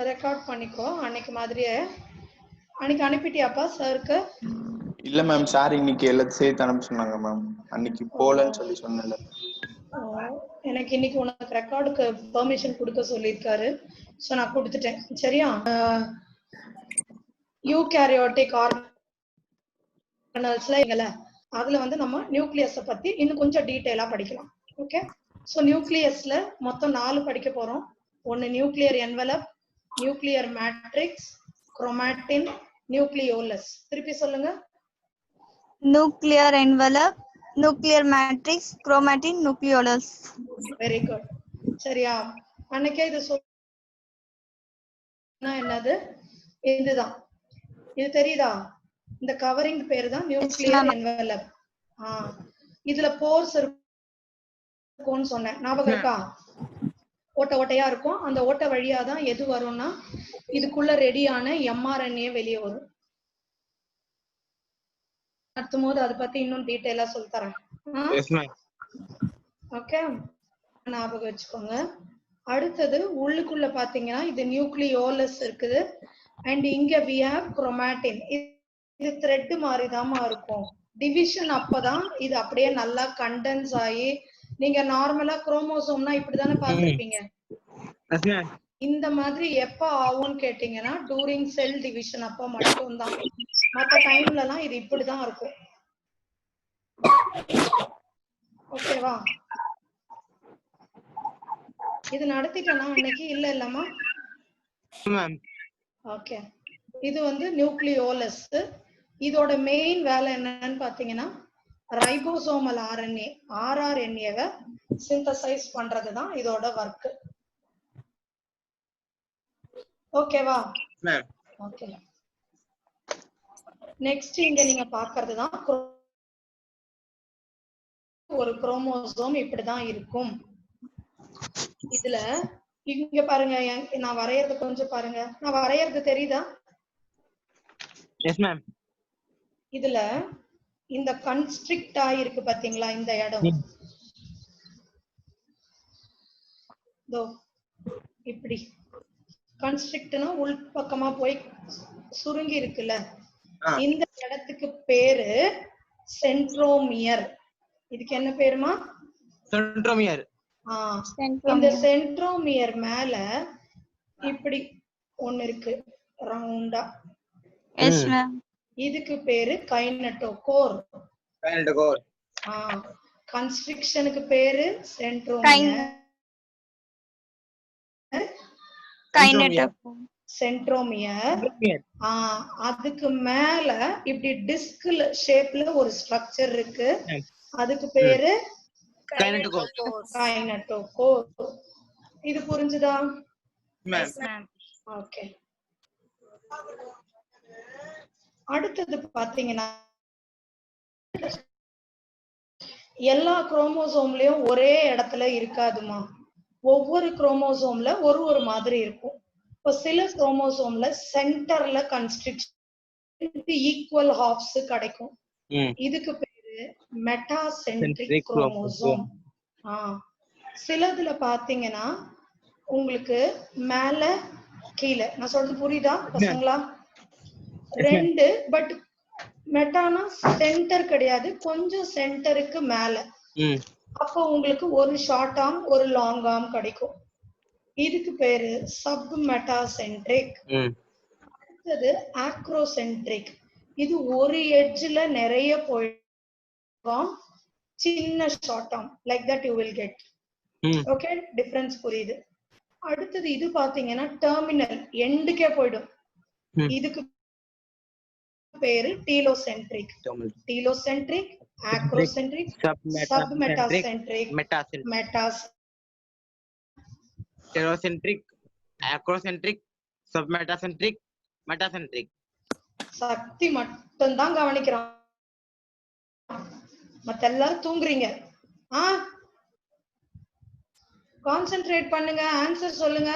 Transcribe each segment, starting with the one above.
Record பண்ணிக்கோ. அன்னைக்கு மாதிரியே அன்னைக்கு அனுப்பிட்டியாப்பா சாருக்கு? இல்ல மேம், சார் இன்னைக்கு எல்லாத்தையும் சேர்த்து அனுப்ப சொன்னாங்க மேம். அன்னைக்கு போலன்னு சொல்லி சொன்னல. எனக்கு இன்னைக்கு உனக்கு ரெக்கார்டுக்கு பெர்மிஷன் கொடுக்க சொல்லியிருக்காரு. ஸோ நான் கொடுத்துட்டேன். சரியா? யூகேரியோட்டிக் ஆர்கனல்ஸ்ல அதுல வந்து நம்ம நியூக்ளியஸை பத்தி இன்னும் கொஞ்சம் டீட்டெயிலா படிக்கலாம். ஓகே, ஸோ நியூக்ளியஸ்ல மொத்தம் 4 படிக்க போறோம். ஒன்னு nuclear envelope, nuclear matrix, chromatin, nucleolus. திருப்பி சொல்லுங்க. Nuclear envelope, nuclear matrix, chromatin, nucleolus. Very good. சரியா? அன்னைக்கே இது என்னது? இதுதான். இது தெரியுதா? இந்த கவரிங் பேரு தான் நியூக்ளியர் என்வலப். இதுல போர்ஸ் இருக்கும்னு சொன்னேன், ஞாபகம் இருக்கா? ஓட்ட ஓட்டையா இருக்கும். அந்த ஓட்ட வழியா தான் எது வரும்னா இதுக்குள்ள ரெடியான mRNA வெளியே வரும். அடுத்த போது அதை பத்தி இன்னும் டீட்டெயிலா சொல்லி தரேன். ஓகே, ஞாபகம் வச்சுக்கோங்க. அடுத்தது உள்ளுக்குள்ள பாத்தீங்கன்னா இது நியூக்ளியோலஸ் இருக்குது. அண்ட் இங்க we have chromatin. இது த்ரெட் மாதிரி தாமா இருக்கும். டிவிஷன் அப்பதான் இது அப்படியே நல்லா கண்டென்ஸ் ஆகி, நீங்க நார்மலா குரோமோசோம்னா இப்படிதானே பார்த்திருப்பீங்க. இந்த மாதிரி எப்ப ஆகும்னு கேட்டீங்கன்னா டூரிங் செல் டிவிஷன் அப்ப மட்டும்தான். மற்ற டைம்ல எல்லாம் இது இப்படிதான் இருக்கும். ஓகேவா? இது நடத்திட்டேனா அன்னைக்கு? இல்ல இல்லம்மா. ஓகே, இது வந்து நியூக்ளியோலஸ். இதோட மெயின் வேலை என்னன்னு பாத்தீங்கன்னா ரைபோசோமல் ஆர்என்ஏ, ஆர்ஆர்என்ஏவை சிந்தசைஸ் பண்றதுதான் இதோட ஒர்க். ஓகேவா? ஓகே, நெக்ஸ்ட் இங்க நீங்க பாக்குறதுதான் ஒரு குரோமோசோம். இப்படிதான் இருக்கும். இதுல இங்க பாருங்க, நான் வரையறது கொஞ்சம் பாருங்க. நான் வரையறது தெரியுதா? Yes ma'am. இதுல இந்த கன்ஸ்ட்ரிக்ட் ஆயிருக்கு பாத்தீங்களா இந்த இடம், இப்படி கன்ஸ்ட்ரிக்ட்னா உள் பக்கமா போய் சுருங்கி இருக்குல்ல, இந்த இடத்துக்கு பேரு சென்ட்ரோமியர். இதுக்கு என்ன பேருமா? சென்ட்ரோமியர். இந்த சென்ட்ரோமியர் மேல இப்படி ஒண்ணு இருக்கு ரவுண்டா. Yes ma'am. இதுக்கு பேரு கைனட்டோகோர். கைனட்டோகோர். கன்ஸ்ட்ரிக்ஷனுக்கு பேரு சென்ட்ரோமியர். சென்ட்ரோமியர். அதுக்கு மேல இப்படி டிஸ்க் ஷேப்ல ஒரு ஸ்ட்ரக்சர் இருக்கு. அதுக்கு பேரு கைனட்டோகோர். இது புரிஞ்சுதா? ஓகே. அடுத்தது பாத்தீங்கன்னா எல்லா குரோமோசோம்லயும் ஒரே இடத்துல இருக்காதுமா. ஒவ்வொரு குரோமோசோம்ல ஒரு ஒரு மாதிரி இருக்கும். இப்போ சில குரோமோசோம்ல சென்டர்ல கன்ஸ்ட்ரிக்ஷன் ஈக்குவல் ஹாஃப்ஸ் கிடைக்கும். இதுக்கு பேரு மெட்டாசென்ட்ரிக் குரோமோசோம். சிலதுல பாத்தீங்கன்னா உங்களுக்கு மேல கீழே. நான் சொல்றது புரியுதா பசங்களா? ரெண்டு, பட் மெட்டானா சென்டர் கிடையாது, கொஞ்சம் சென்டருக்கு மேல. அப்போ உங்களுக்கு ஒரு ஷார்ட் ஆர்ம் ஒரு லாங் ஆர்ம் கிடைக்கும். இதுக்கு பேரு சப் மெட்டாசென்ட்ரிக். அடுத்தது ஆக்ரோசென்ட்ரிக். இது ஒரு எட்ஜ்ல நிறைய போயிடும், சின்ன short arm. Like that you will get. Okay, difference புரியுது? அடுத்தது இது பாத்தீங்கன்னா டெர்மினல் எண்டுக்கே போயிடும். இதுக்கு பேரு telocentric. Telocentric, acrocentric, sub metacentric, telocentric, acrocentric, sub metacentric, metacentric. Shakti மட்டும் தான் கவனிக்கிறான், மத்த எல்லாரும் தூங்குறீங்க. கான்சென்ட்ரேட் பண்ணுங்க. ஆன்சர் சொல்லுங்க,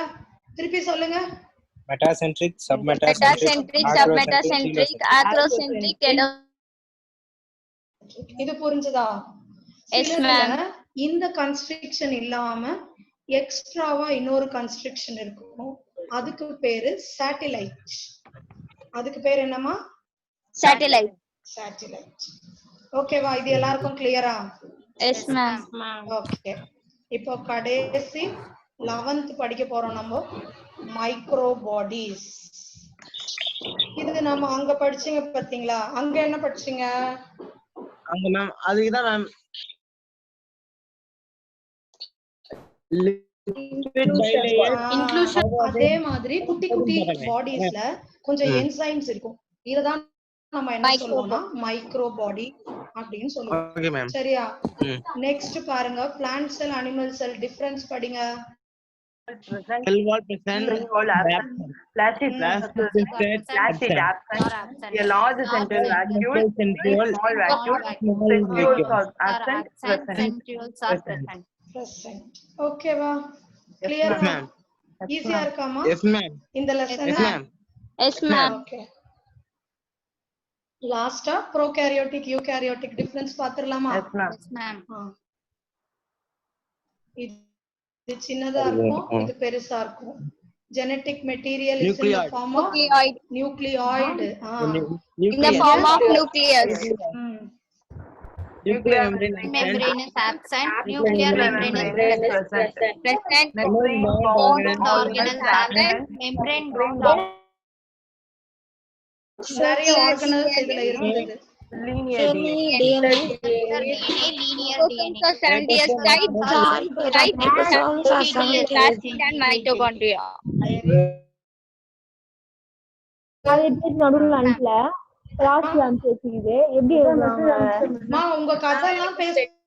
திருப்பி சொல்லுங்க. Metacentric, sub metacentric, acrocentric. இது புரிஞ்சுதா? இந்த கன்ஸ்ட்ரிக்ஷன் இல்லாம எக்ஸ்ட்ராவா இன்னொரு கன்ஸ்ட்ரக்ஷன் இருக்கும், அதுக்கு பேரு சேட்டிலைட். அதுக்கு பேர் என்னமா? Satellite. சேட்டிலைட். ஓகேவா? இது எல்லாருக்கும் கிளியரா? Yes, ma'am. ஓகே. இப்போ கடைசி 11th படிக்க போறோம் நம்ம, மைக்ரோ பாடிஸ். இது நம்ம அங்க படிச்சீங்க பாத்தீங்களா? அங்க என்ன படிச்சீங்க? அங்க மேம் அதுதான் மேம் அதே மாதிரி குட்டி குட்டி பாடிஸ்ல கொஞ்சம் என்சைம்ஸ் இருக்கும். இததான் நம்ம என்ன சொல்லுவோம்னா மைக்ரோ பாடி அப்படின்னு சொல்லுவோம். சரியா? நெக்ஸ்ட் பாருங்க, பிளான்ட் செல் அனிமல் செல் டிஃபரன்ஸ் படிங்க. cell wall present, Flaccid absent, a large central vacuole, small vacuole, centrioles are absent, present. ஓகேவா? கிளியரா? ஈஸியா இருக்காமா yes ma'am இந்த lesson? yes ma'am Yes, ma'am. Okay. லாஸ்டா ப்ரோகாரியோட்டிக் யூகாரியோட்டிக் டிஃபரன்ஸ் பாத்துறலாமா? Yes, ma'am. Yes, ma'am. இது சின்னதா இருக்கும், இது பெருசா இருக்கும். Genetic material is in the form of Nucleoid. Nucleoid. In the form of nucleus. nuclear membrane Membrane is absent. Nuclear membrane is present. present. Membrane Bond bound organ is absent. Membrane bound organ. நிறைய organelles இதுல இருக்குது. linear DNA. Linear DNA. 70 right plasmid and mitochondria. நடுவுல அனுப்பல லாஸ்ட்ல அனுப்பிச்சிருக்கீங்க. எப்படி அம்மா உங்க கதையெல்லாம் பேசிருக்கீங்க,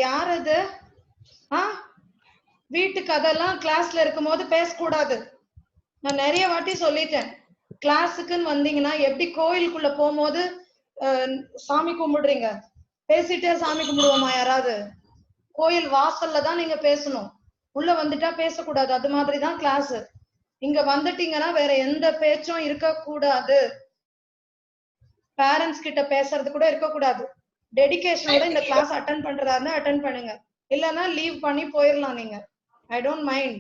யார் அது? வீட்டு கதையெல்லாம் கிளாஸ்ல இருக்கும்போது பேசக்கூடாது. நான் நிறைய வாட்டி சொல்லிட்டேன், கிளாஸுக்குன்னு வந்தீங்கன்னா எப்படி கோயிலுக்குள்ள போகும்போது சாமி கும்பிடுறீங்க, பேசிட்டே சாமி கும்பிடுவோமா யாராவது? கோயில் வாசல்ல தான் நீங்க பேசணும், உள்ள வந்துட்டா பேசக்கூடாது. அது மாதிரிதான் கிளாஸ். இங்க வந்துட்டீங்கன்னா வேற எந்த பேச்சும் இருக்கக்கூடாது. பேரண்ட்ஸ் கிட்ட பேசுறது கூட இருக்கக்கூடாது. டெடிகேஷனோட இந்த கிளாஸ் அட்டென்ட் பண்றதா இருந்தா அட்டென்ட் பண்ணுங்க, இல்லைன்னா லீவ் பண்ணி போயிடலாம் நீங்க. I don't mind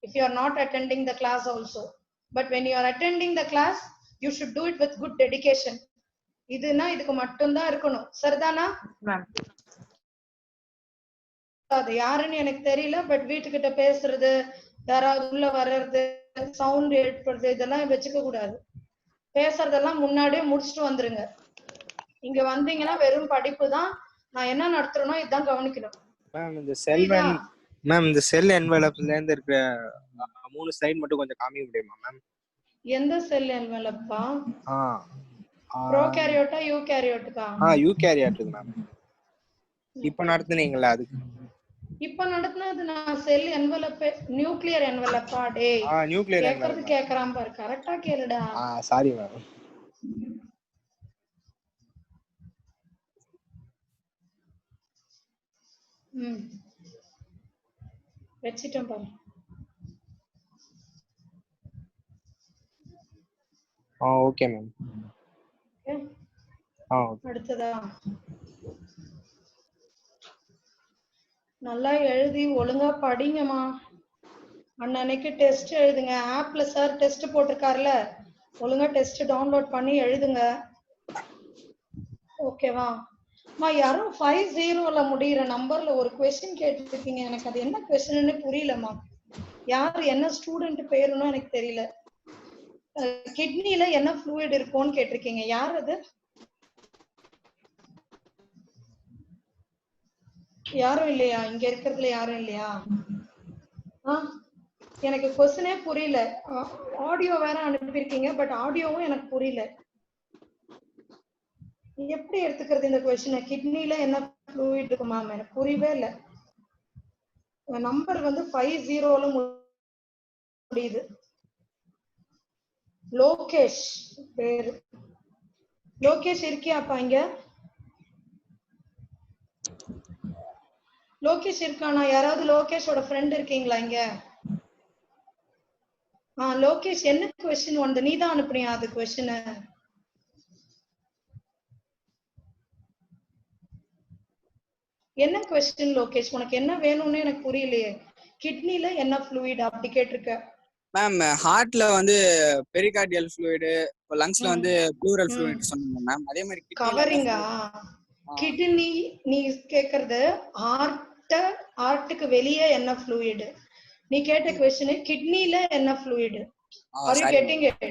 if you are not attending the class also, but when you are attending the class you should do it with good dedication. இதுனா இதுக்கு மட்டும் தான் இருக்கணும். சரிதானா? அது யாருன்னு எனக்கு தெரியல, பட் வீட்டுக்கிட்ட பேசுறது, யாராவது உள்ள வர்றது, சவுண்ட் ஏற்படுறது, இதெல்லாம் வச்சுக்க கூடாது. பேசுறதெல்லாம் முன்னாடியே முடிச்சுட்டு வந்துருங்க. இங்க வந்தீங்கன்னா வெறும் படிப்பு தான். நான் என்ன நடத்துறேனோ இதான் கவனிக்கணும். மேம் இந்த செல் மேம் இந்த செல் என்வலப்ல இருந்து இருக்கிற 3 ஸ்லைட் மட்டும் கொஞ்சம் காமிக்க முடியுமா மேம்? எந்த செல் என்வலப்பா? ப்ரோகாரியோட்டா யூகாரியோட்டுக்கா? யூகாரியோட்டுக்கு மேம். இப்போ நடத்துனீங்களா அதுக்கு? இப்போ நடத்துனது நான் செல் என்வலப் நியூக்ளியர் என்வலப்பா. டேய் நியூக்ளியர் கேக்குறது கேக்குறான் பாரு, கரெக்ட்டா கேளுடா. Sorry ma'am. வெச்சிட்டேன் பாரு. Okay ma'am. அடுத்ததா நல்லா எழுதி ஒழுங்கா படிங்கம்மா. அன்னைக்கு டெஸ்ட் எழுதுங்க. ஆப்ல சார் டெஸ்ட் போட்டிருக்காருல, ஒழுங்கா டெஸ்ட் டவுன்லோட் பண்ணி எழுதுங்க. ஓகேவா? யாரும் 50ல முடியிற நம்பர்ல ஒரு क्वेश्चन கேட்டிருக்கீங்க. எனக்கு அது என்ன क्वेश्चनன்னு புரியலமா. யார் என்ன ஸ்டூடெண்ட் பேருன்னு எனக்கு தெரியல. கிட்னில என்ன ஃப்ளூயிட் இருக்கும்னு கேட்டிருக்கீங்க. யார் அது? யாரும் இல்லையா? இங்க இருக்கிறதுல யாரும் இல்லையா? எனக்கு क्वेश्चनே புரியல. ஆடியோ வேற அனுப்பியிருக்கீங்க, பட் ஆடியோவும் எனக்கு புரியல. எப்படி எடுத்துக்கிறது இந்த क्वेश्चन? கிட்னில என்ன ஃப்ளூயிட் இருக்குமா? எனக்கு புரியவே இல்ல. நம்பர் வந்து 50ல முடியுது. லோகேஷ் பேரு. லோகேஷ் இருக்கியாப்பா இங்க? லோகேஷ் இருக்கானா? யாராவது லோகேஷோட ஃப்ரெண்ட் இருக்கீங்களா இங்க? லோகேஷ் என்ன क्वेश्चन வந்து நீதான் அனுப்புனியா அது क्वेश्चन? என்ன கொஸ்டின் லோகேஷ், உனக்கு என்ன வேணும்னு எனக்கு புரியலையே. கிட்னில என்ன ஃப்ளூயிட் அப்படி கேட்டிருக்க? மேம் ஹார்ட்ல வந்து பெரிகார்டியல் ஃப்ளூயிட், லங்ஸ்ல வந்து ப்ளூரல் ஃப்ளூயிட் சொன்னீங்க மேம். அதே மாதிரி கவரிங்கா? கிட்னி நீ கேக்குறது ஹார்ட்டுக்கு வெளியே என்ன ஃப்ளூயிட். நீ கேட்ட क्वेश्चन கிட்னில என்ன fluid. Are you getting it?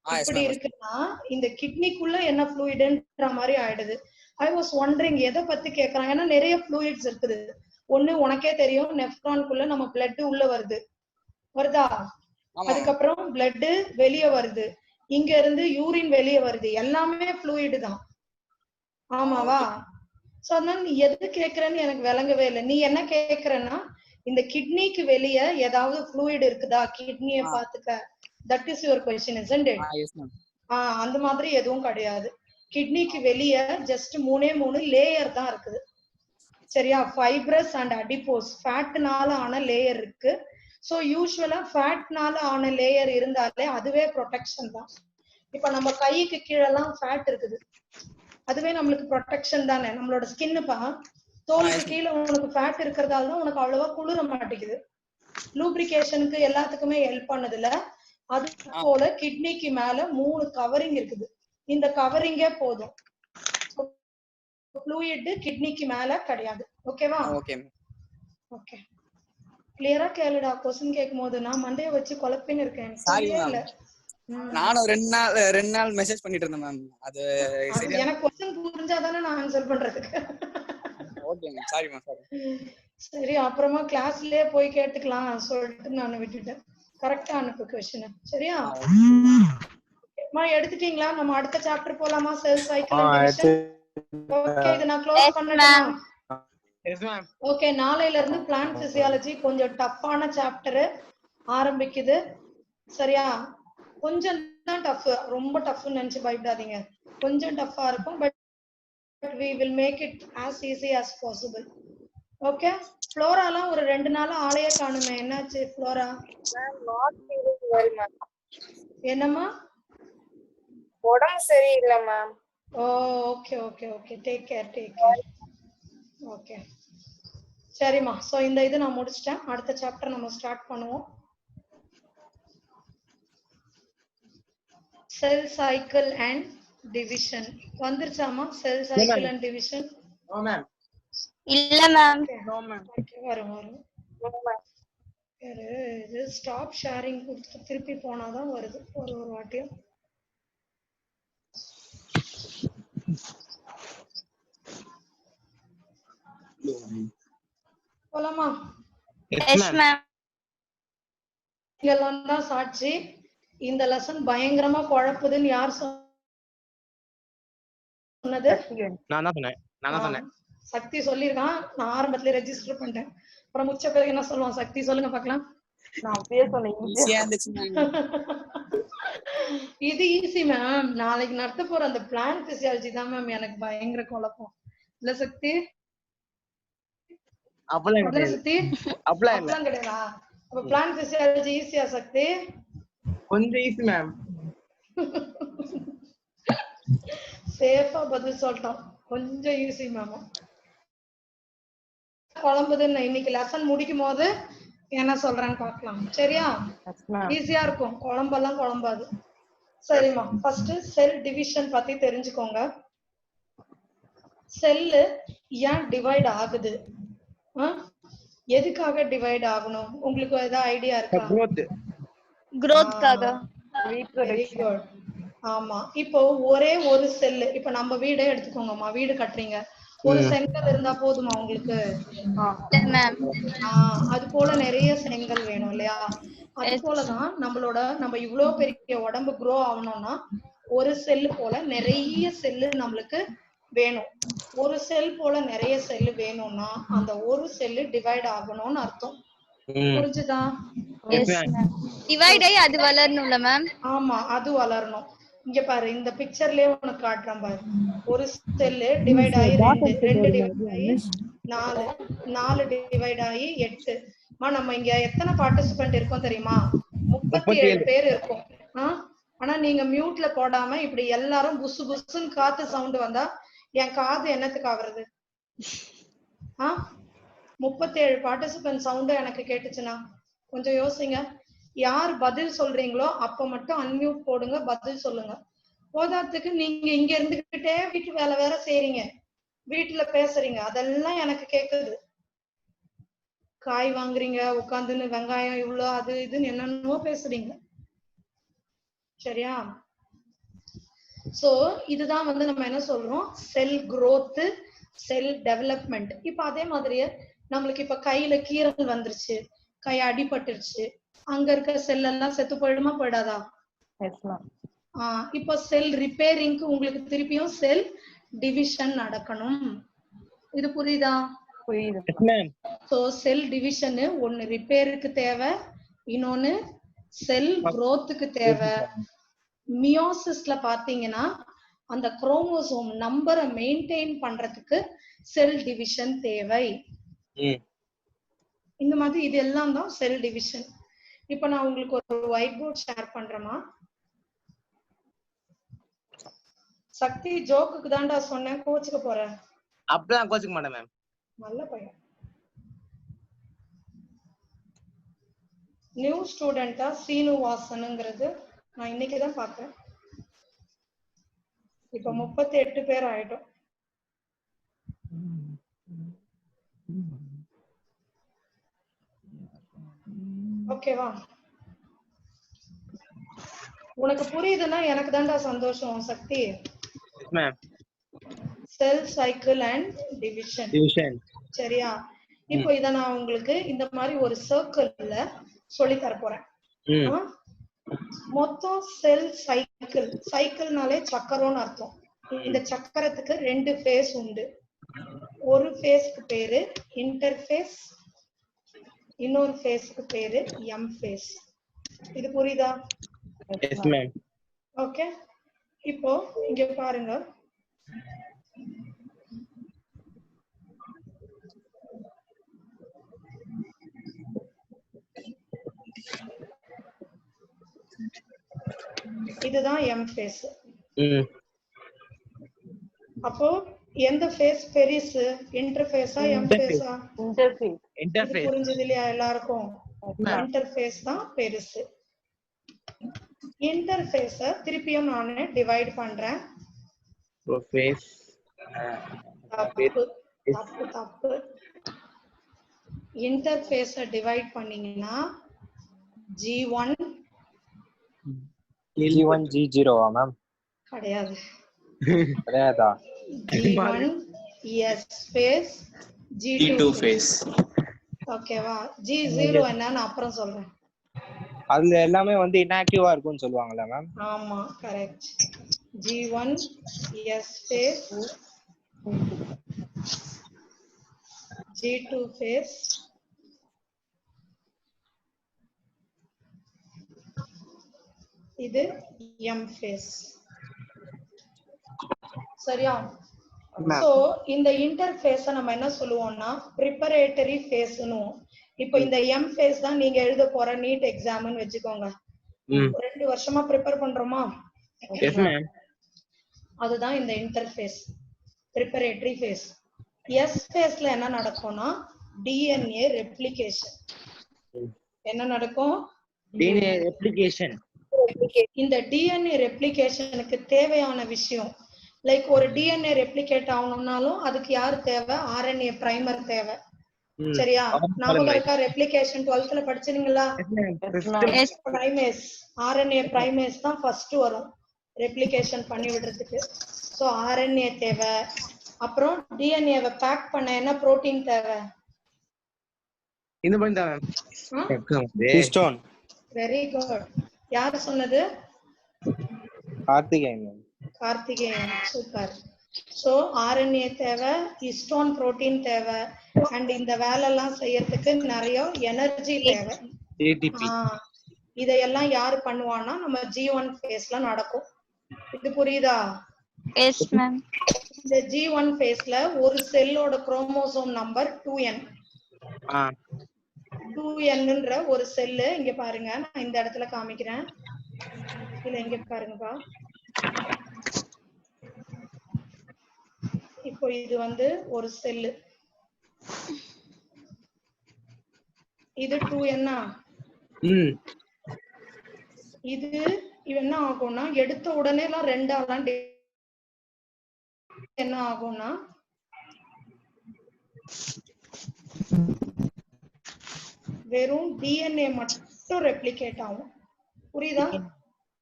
இப்படி இருக்குன்னா இந்த கிட்னிக்குள்ள என்ன ஃப்ளூயிட்ன்ற மாதிரி ஆயிடுது. ஐ வாஸ் வண்டரிங் எதை பத்தி கேக்குறாங்க. ஏன்னா நிறைய ஃப்ளூயிட்ஸ் இருக்குது. ஒண்ணு உனக்கே தெரியும், நெஃப்ரான்குள்ள நம்ம பிளட் உள்ள வருதா, அதுக்கப்புறம் பிளட் வெளியே வருது, இங்க இருந்து யூரின் வெளியே வருது, எல்லாமே ஃப்ளூயிட் தான். ஆமாவா? சோ அதனால நீ எது கேக்குறன்னு எனக்கு விளங்கவே இல்லை. நீ என்ன கேக்குறன்னா இந்த கிட்னிக்கு வெளியே ஏதாவது ஃப்ளூயிட் இருக்குதா, கிட்னியை பாத்துக்க. That is your question isn't it? அந்த மாதிரி எதுவும் கிடையாது. கிட்னிக்கு வெளியே ஜஸ்ட் 3 லேயர் தான் இருக்குது. சரியா? ஃபைப்ரஸ் அண்ட் அடிபோஸ், ஃபேட்னால ஆன லேயர் இருக்கு. சோ யூசுவலா ஃபேட்னால ஆன லேயர் இருந்தாலே அதுவே ப்ரொடெக்ஷன் தான். இப்ப நம்ம கைக்கு கீழெல்லாம் ஃபேட் இருக்குது, அதுவே நம்மளுக்கு ப்ரொடெக்ஷன் தானே. நம்மளோட ஸ்கின்னுப்பா, தோலுக்கு கீழே உனக்கு ஃபேட் இருக்கிறதால தான் உனக்கு அவ்வளவா குளிர மாட்டேங்குது. லூப்ரிகேஷனுக்கு எல்லாத்துக்குமே ஹெல்ப் பண்ணதுல. அது போல கிட்னிக்கு மேல 3 கவரிங் இருக்குது. இந்த கவரிங்கே போதும். ஃப்ளூயிட் கிட்னிக்கு மேல கிடையாது. ஓகேவா? ஓகே, கிளியரா கேளுடா. क्वेश्चन கேக்கும்போது நான் மண்டைய வச்சு குழப்பின்னு இருக்கேன். இல்ல நானும் 2 நாள் மெசேஜ் பண்ணிட்டு இருந்தேன் மேம். அது எனக்கு क्वेश्चन புரிஞ்சாதானே நான் ஆன்சர் பண்றதுக்கு. Okay ma'am, sorry ma'am. சரி, அப்புறமா கிளாஸ்லயே போய் கேட்டுக்கலாம் சொல்லிட்டு நான் விட்டுட்டேன். கரெக்டா அனுப்பு क्वेश्चन. சரியா? எடுத்துட்டீங்களா? நம்ம அடுத்த சாப்டர் போலாமா? செல் சைக்கிள் அண்ட் டிவிஷன். ஓகே, இத நான் க்ளோஸ் பண்ணட்டுமா? S ma'am. ஓகே, நாளையில இருந்து பிளான்ட் பிசியாலஜி கொஞ்சம் டஃப்பான சாப்டர் ஆரம்பிக்குது. சரியா? கொஞ்சம் தான் டஃப், ரொம்ப டஃப்னு நினைச்சு பயப்படாதீங்க. கொஞ்சம் டஃப்பா இருக்கும். But we will make it as easy as possible. Okay, ஃப்ளோராலாம் ஒரு 2 நாளா ஆளையே காணுமே, என்னாச்சு ஃப்ளோரா? என்னம்மா? உடம்பு சரியில்லை ma'am. Okay okay okay, take care. Okay சரிம்மா. சோ இந்த இது நான் முடிச்சிட்டேன். அடுத்த சாப்டர் நம்ம ஸ்டார்ட் பண்ணுவோம். செல் சைக்கிள் அண்ட் டிவிஷன் வந்துருச்சாமா? Cell cycle and division. No ma'am. இல்ல மேம். No ma'am. வரும். இது ஸ்டாப் ஷேரிங் கொடுத்து திருப்பி போனாதான் வருது ஒரு வாட்டியும். போலாமா? Yes ma'am. இதெல்லாம் தான் சாட்சி. இந்த லெசன் பயங்கரமா குழப்புதுன்னு யார் சொன்னது? நான் தான் சொன்னேன். சக்தி சொல்லிருக்கான். நான் ஆரம்பத்துல ரெஜிஸ்டர் பண்ணிட்டேன். அப்புறம் முச்ச பேருக்கு என்ன சொல்லுவான்? சக்தி சொல்லுங்க பார்க்கலாம். நான் அப்படியே சொன்னேன். இது ஈஸி மேம். நாளைக்கு நடத்த போற அந்த பிளான் பிசியாலஜி தான் மேம் எனக்கு பயங்கர குழப்பம். இல்ல சக்தி? அப்பலாம் கிடையாதா? அப்ப பிளான் பிசியாலஜி ஈஸியா சக்தி? கொஞ்சம் ஈஸி மேம். சேஃபா பதில் சொல்லிட்டோம். கொஞ்சம் ஈஸி மேம். குழம்புதுன்னு இன்னைக்கு லெசன் முடிக்கும் போது என்ன சொல்றேன்னு பார்க்கலாம். சரியா? ஈஸியா இருக்கும், குழம்பெல்லாம் குழம்பாது. சரிம்மா, ஃபர்ஸ்ட் செல் டிவிஷன் பத்தி தெரிஞ்சுக்கோங்க. செல்லு ஏன் டிவைட் ஆகுது, எதுக்காக டிவைட் ஆகணும், உங்களுக்கு ஏதாவது ஐடியா இருக்கா? growthக்காக. Very good. ஆமா, இப்போ ஒரே ஒரு செல், இப்ப நம்ம வீடே எடுத்துக்கோங்கம்மா. வீடு கட்டுறீங்க, ஒரு செங்கல் இருந்தா போதுமா உங்களுக்கு? அது போல நிறைய செங்கல் வேணும் இல்லையா? அது போலதான் நம்ம இவ்வளவு பெரிய உடம்பு க்ரோ ஆகணும்னா ஒரு செல்லு போல நிறைய செல்லு நம்மளுக்கு வேணும். ஒரு செல் போல நிறைய செல்லு வேணும்னா அந்த ஒரு செல்லு டிவைட் ஆகணும்னு அர்த்தம். புரிஞ்சுதா? டிவைட் ஆகி அது வளரணும்ல மேம்? ஆமா, அது வளரணும். இங்க பாரு, இந்த பிக்சர்லயே உனக்கு காட்டுறேன் பாரு. ஒரு செல்லு டிவைட் ஆகி 2 டிவைட் ஆகி 4 டிவைட் ஆகி 8. நம்ம இங்க எத்தனை பார்ட்டிசிபென்ட் இருக்கோம் தெரியுமா? 37 பேர் இருக்கும். ஆனா நீங்க மியூட்ல போடாம இப்படி எல்லாரும் புசு புசுன்னு காத்து சவுண்ட் வந்தா என் காது என்னத்துக்கு ஆகுறது? 37 பார்ட்டிசிபென்ட் சவுண்ட் எனக்கு கேட்டுச்சுன்னா கொஞ்சம் யோசிங்க. யார் பதில் சொல்றீங்களோ அப்ப மட்டும் அன்மியூட் போடுங்க, பதில் சொல்லுங்க. போதாத்துக்கு நீங்க இங்க இருந்துகிட்டே வீட்டு வேலை வேற செய்றீங்க, வீட்டுல பேசுறீங்க, அதெல்லாம் எனக்கு கேக்குது. காய் வாங்குறீங்க உட்காந்துன்னு, வெங்காயம் இவ்வளவு அது இதுன்னு என்னென்னமோ பேசுறீங்க. சரியா? சோ இதுதான் வந்து நம்ம என்ன சொல்றோம், செல் growth, செல் டெவலப்மெண்ட். இப்ப அதே மாதிரியே நம்மளுக்கு இப்ப கையில கீறல் வந்துருச்சு, கை அடிபட்டுருச்சு, அங்க இருக்க செல் எல்லாம் செத்து போயிடுமா போயிடாதா? இப்ப செல் ரிப்பேரிங்க்கு உங்களுக்கு திருப்பியும் செல் டிவிஷன் நடக்கணும். இது புரியுதா? சோ செல் டிவிஷன் ஒன்னு ரிப்பேருக்கு தேவை, இன்னொன்னு செல் growthக்கு தேவை. மியோசிஸ்ல பாத்தீங்கன்னா அந்த குரோமோசோம் நம்பரை மெயின்டைன் பண்றதுக்கு செல் டிவிஷன் தேவை. இந்த மாதிரி இது எல்லாம் தான் செல் டிவிஷன். இப்ப நான் உங்களுக்கு ஒரு ஒயிட் போர்ட் ஷேர் பண்றேமா. சக்தி ஜோக்குக்கு தான்டா சொன்னேன், கோச்சுக்க போறேன். அப்படிலாம் கோச்சுக்க மாட்டேன் மேம். நல்ல பையன். நியூ ஸ்டூடெண்டா சீனுவாசனுங்கிறது நான் இன்னைக்குதான் பாக்குறேன். இப்ப 38 பேர் ஆயிட்டோம். ஓகேவா? உனக்கு புரியுதுன்னா எனக்கு தான்டா சந்தோஷம் Shakti. Cell cycle and division. சரியா? இப்போ இத நான் உங்களுக்கு இந்த மாதிரி ஒரு சர்க்கிள்ல சொல்லி தர போறேன். மொத்தம் செல் சைக்கிள், சைக்கிள்னாலே சக்கரம்னு அர்த்தம். இந்த சக்கரத்துக்கு 2 ஃபேஸ் உண்டு. ஒரு ஃபேஸ்க்கு பேரு இன்டர்ஃபேஸ், இன்னொரு ஃபேஸ்க்கு பேரு எம் ஃபேஸ். இது புரியுதா? Yes ma'am. ஓகே, இப்போ இங்க பாருங்க. இதுதான் எம் ஃபேஸ். அப்போ எந்த ஃபேஸ் பெரிசு, இன்டர்ஃபேஸா எம் ஃபேஸா? இன்டர்ஃபேஸ். புரிஞ்சது இல்லையா எல்லாருக்கும்? இன்டர்ஃபேஸ் தான் பெருசு. இன்டர்ஃபேஸ திருப்பியும் நானே டிவைட் பண்றேன். ஃபேஸ் தப்பு. இன்டர்ஃபேஸ டிவைட் பண்ணீங்கன்னா G1 G0 மேம்? கிடையாது. கிடையாதா? G1 S phase, G2 face. ஓகேவா? G0 என்னன்னு அப்புறம் சொல்றேன். அதுல எல்லாமே வந்து இன்ஆக்டிவா இருக்கும்னு சொல்லுவாங்கல்ல மேம்? ஆமா, correct. G1 S phase, G2 phase, இது M ஃபேஸ். சரியா? சோ இந்த இன்டர்ஃபேஸ நம்ம என்ன சொல்லுவோம்னா ப்ரிப்பரேட்டரி ஃபேஸ்னு. இப்போ இந்த M ஃபேஸ் தான் நீங்க எழுத போற நீட் எக்ஸாம்னு வெச்சுக்கோங்க. 2 வருஷமா ப்ரிப்பேர் பண்றோமா? Yes ma'am. அதுதான் இந்த இன்டர்ஃபேஸ், ப்ரிப்பரேட்டரி ஃபேஸ். எஸ் ஃபேஸ்ல என்ன நடக்கும்னா டிஎன்ஏ ரெப்ளிகேஷன். என்ன நடக்கும்? DNA replication. இந்த டிஎன்ஏ ரெப்ளிகேஷனுக்கு தேவையான விஷயம், லைக் ஒரு டிஎன்ஏ ரெப்ளிகேட் ஆகணும்னாலும் அதுக்கு யாரு தேவை? ஆர்என்ஏ பிரைமர் தேவை. சரியா? ஞாபகம் இருக்கா? ரெப்ளிகேஷன் 12th படிச்சீங்களா? பிரைமேஸ், ஆர்என்ஏ பிரைமேஸ் தான் ஃபர்ஸ்ட் வரும் ரெப்ளிகேஷன் பண்ணி விடுறதுக்கு. சோ ஆர்என்ஏ தேவை. அப்புறம் டிஎன்ஏவை பேக் பண்ண என்ன புரோட்டீன் தேவை? இந்த பாயிண்ட் தான் மேம். ஹிஸ்டோன். Very good. யார் சொன்னது? Karthikeyan ma'am. Karthikeyan, super. So RNA தேவை, ஹிஸ்டோன் புரோட்டீன் தேவை, அண்ட் இந்த வேலை எல்லாம் செய்யறதுக்கு நிறைய எனர்ஜி தேவை. இதையெல்லாம் யாரு பண்ணுவான்னா நம்ம G1 ஃபேஸ்ல நடக்கும். இது புரியுதா? Yes ma'am. இந்த G1 ஃபேஸ்ல ஒரு செல்லோட குரோமோசோம் நம்பர் 2n. 2nன்ற ஒரு செல்லு இங்க பாருங்க, நான் இந்த இடத்துல காமிக்கிறேன். இல்ல இங்க பாருங்கப்பா. இப்போ இது வந்து ஒரு செல்லு. இது 2n ம் இது என்ன ஆகும்னா எடுத்த உடனே எல்லாம் ரெண்டாலாம் என்ன ஆகும்னா வெறும் டிஎன்ஏ மட்டும் ரெப்ளிகேட் ஆகும். புரியுதா?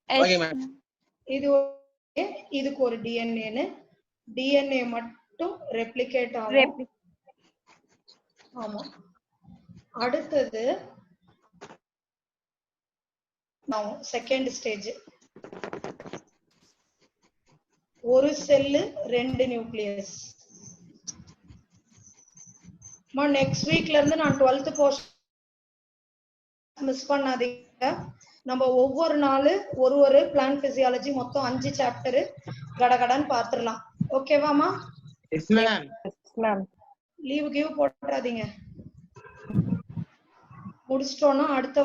Okay ma'am. இது இதுக்கு ஒரு டிஎன்ஏ மட்டும் ரெப்ளிகேட் ஆகும். ஆமா. அடுத்தது செகண்ட் ஸ்டேஜ். ஒரு செல்லு 2 நியூக்ளியஸ். நெக்ஸ்ட் வீக்ல இருந்து நான் 12th போர்ஷன் மிஸ் பண்ணாதீங்க. நம்ம ஒவ்வொரு நாள் ஒரு பிளான்ட் பிசியாலஜி மொத்தம் 5 சாப்டர் கடகடன்னு பாத்துறலாம். ஓகேவாமா? Yes ma'am. Yes ma'am. Leave give போடாதீங்க. முடிச்சிட்டோம்னா அடுத்த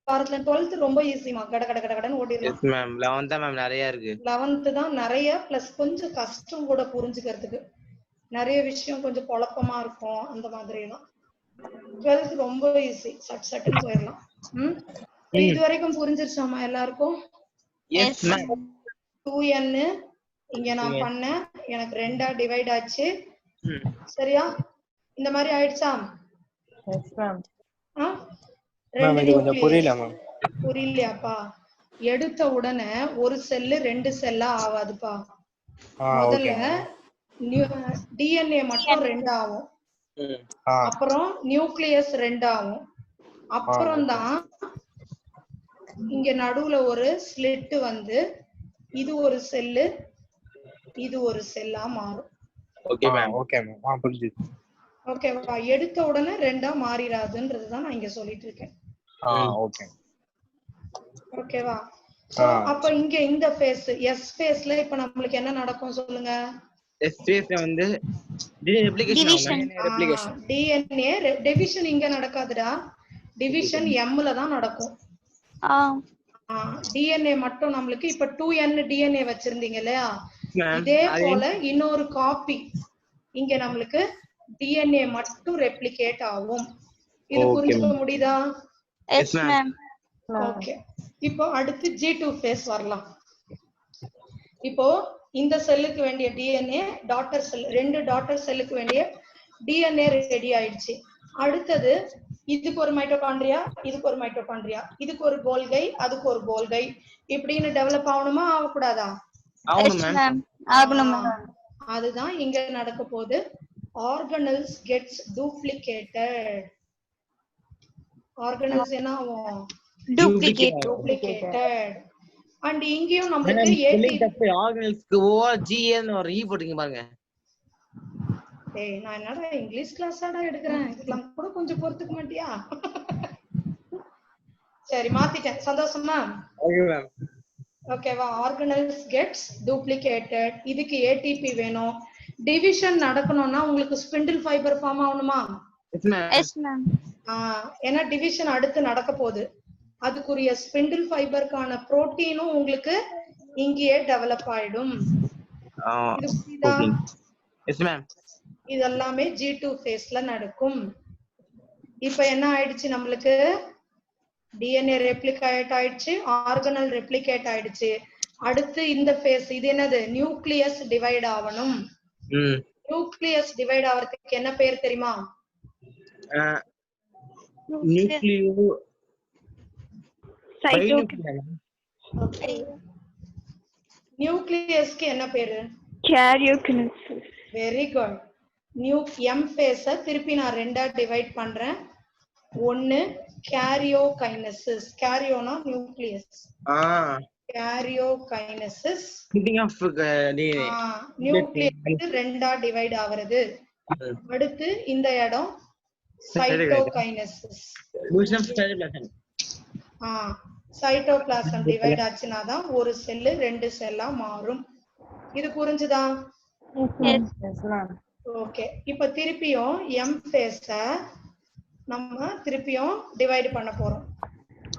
வாரத்துல 12th ரொம்ப ஈஸிமா. கடகடன்னு ஓடிடலாம். Yes ma'am. 11th தான் மேம் நிறைய இருக்கு. 11th தான் நிறைய பிளஸ் கொஞ்சம் கஷ்டம் கூட புரிஞ்சுக்கிறதுக்கு. நிறைய விஷயம் கொஞ்சம் குழப்பமா இருக்கும் அந்த மாதிரி தான். 12th ரொம்ப ஈஸி. சட்டுன்னு போயிடலாம். இது வரைக்கும் புரிஞ்சிருச்சாமா எல்லாருக்கும்? Yes ma'am. 2n இங்க நான் பண்ணேன், எனக்கு 2ஆ டிவைட் ஆச்சு. சரியா? இந்த மாதிரி ஆயிடுச்சா? Yes ma'am. மேம் இது கொஞ்சம் புரியல மேம். புரியலையாப்பா? எடுத்த உடனே ஒரு செல்லு 2 செல்லா ஆகாதுப்பா. முதல்ல டிஎன்ஏ மட்டும் 2 ஆகும். அப்புறம் நியூக்ளியஸ் 2 ஆகும். அப்புறம் தான் இங்க நடுவுல ஒரு ஸ்லிட் வந்து இது ஒரு செல்லு இது ஒரு செல்லா மாறும். Okay ma'am. Okay ma'am. புரிஞ்சுது. ஓகேவா? எடுத்த உடனே 2ஆ மாறிடாதுன்றது தான் நான் இங்க சொல்லிட்டு இருக்கேன். ஓகே. ஓகேவா? அப்ப இங்க இந்த ஃபேஸ் எஸ் ஃபேஸ்ல இப்ப நம்மளுக்கு என்ன நடக்கும் சொல்லுங்க? எஸ் ஃபேஸ்ல வந்து டிஎன்ஏ டிவிஷன் இங்க நடக்காதுடா. டிவிஷன் எம்ல தான் நடக்கும். டிஎன்ஏ மட்டும் நம்மளுக்கு இப்ப 2n டிஎன்ஏ வச்சிருந்தீங்க இல்லையா? இதே போல இன்னொரு காப்பி இங்க நம்மளுக்கு டிஎன்ஏ மட்டும் ரெப்ளிகேட் ஆகும். இது புரிஞ்சுக்க முடியுதா? S ma'am. ஓகே. இப்போ அடுத்து G2 ஃபேஸ் வரலாம். இப்போ இந்த செல்லுக்கு வேண்டிய டிஎன்ஏ டாட்டர் செல் 2 டாட்டர் செல்லுக்கு வேண்டிய டிஎன்ஏ ரெடி ஆயிடுச்சு. அடுத்தது இதுக்கு ஒரு மைட்டோகாண்ட்ரியா, இதுக்கு ஒரு மைட்டோகாண்ட்ரியா, இதுக்கு ஒரு கோல்கை, அதுக்கு ஒரு கோல்கை, இப்படின்னு டெவலப் ஆகணுமா ஆகக்கூடாதா? அதுதான் இங்க நடக்க போகுது. Organelles gets duplicated. ஆர்கனல்ஸ் என்ன ஆகும்? டூப்ளிகேட்டட். அண்ட் இங்கேயும் நமக்கு ஏடிபி ஆர்கனல்ஸ்க்கு OGN ஒரு ஈ போட்டுங்க பாருங்க. ஏய் நான் என்னடா இங்கிலீஷ் கிளாஸாடா எடுக்கிறேன், இதெல்லாம் கூட கொஞ்சம் பொறுத்துக்க மாட்டியா? சரி மாத்திட்டேன். சந்தோஷமா? Okay ma'am. ஓகேவா? Organelles gets duplicated. இதுக்கு ஏடிபி வேணும். டிவிஷன் நடக்கணும்னா உங்களுக்கு ஸ்பிண்டில் ஃபைபர் ஃபார்ம் ஆகணுமா? Yes ma'am. ஏன்னா டிவிஷன் அடுத்து நடக்க போகுது. அதுக்குரிய ஸ்பிண்டில் ஃபைபருக்கான புரோட்டீனும் உங்களுக்கு இங்கேயே டெவலப் ஆயிடும். இது புரியுதா? Yes ma'am. இதெல்லாமே G2 ஃபேஸ்ல நடக்கும். இப்ப என்ன ஆயிடுச்சு நம்மளுக்கு? டிஎன்ஏ ரெப்ளிகேட் ஆயிடுச்சு, ஆர்கனல் ரெப்ளிகேட் ஆயிடுச்சு. அடுத்து இந்த ஃபேஸ் இது என்னது? நியூக்ளியஸ் டிவைட் ஆகணும். நியூக்ளியஸ் டிவைட் ஆவறதுக்கு என்ன பேர் தெரியுமா? நியூக்ளியோ நியூக்ளியஸ்க்கு என்ன பேரு? கேரியோகைனசிஸ். Very good. எம் ஃபேஸ திருப்பி நான் 2ஆ டிவைட் பண்றேன். ஒன்னு கேரியோகைனசிஸ். கேரியோனா நியூக்ளியஸ். கேரியோகைனசிஸ் நியூக்ளியஸ் 2ஆ டிவைட் ஆவறது. அடுத்து இந்த இடம் சைட்டோகைனசிஸ். சைட்டோபிளாசம் டிவைட் ஆச்சுனா தான் ஒரு செல் 2 செல்லா மாறும். இது புரிஞ்சுதா? ஓகே. இப்ப திருப்பியும் எம் ஃபேஸ நம்ம திருப்பியும் டிவைட் பண்ண போறோம்.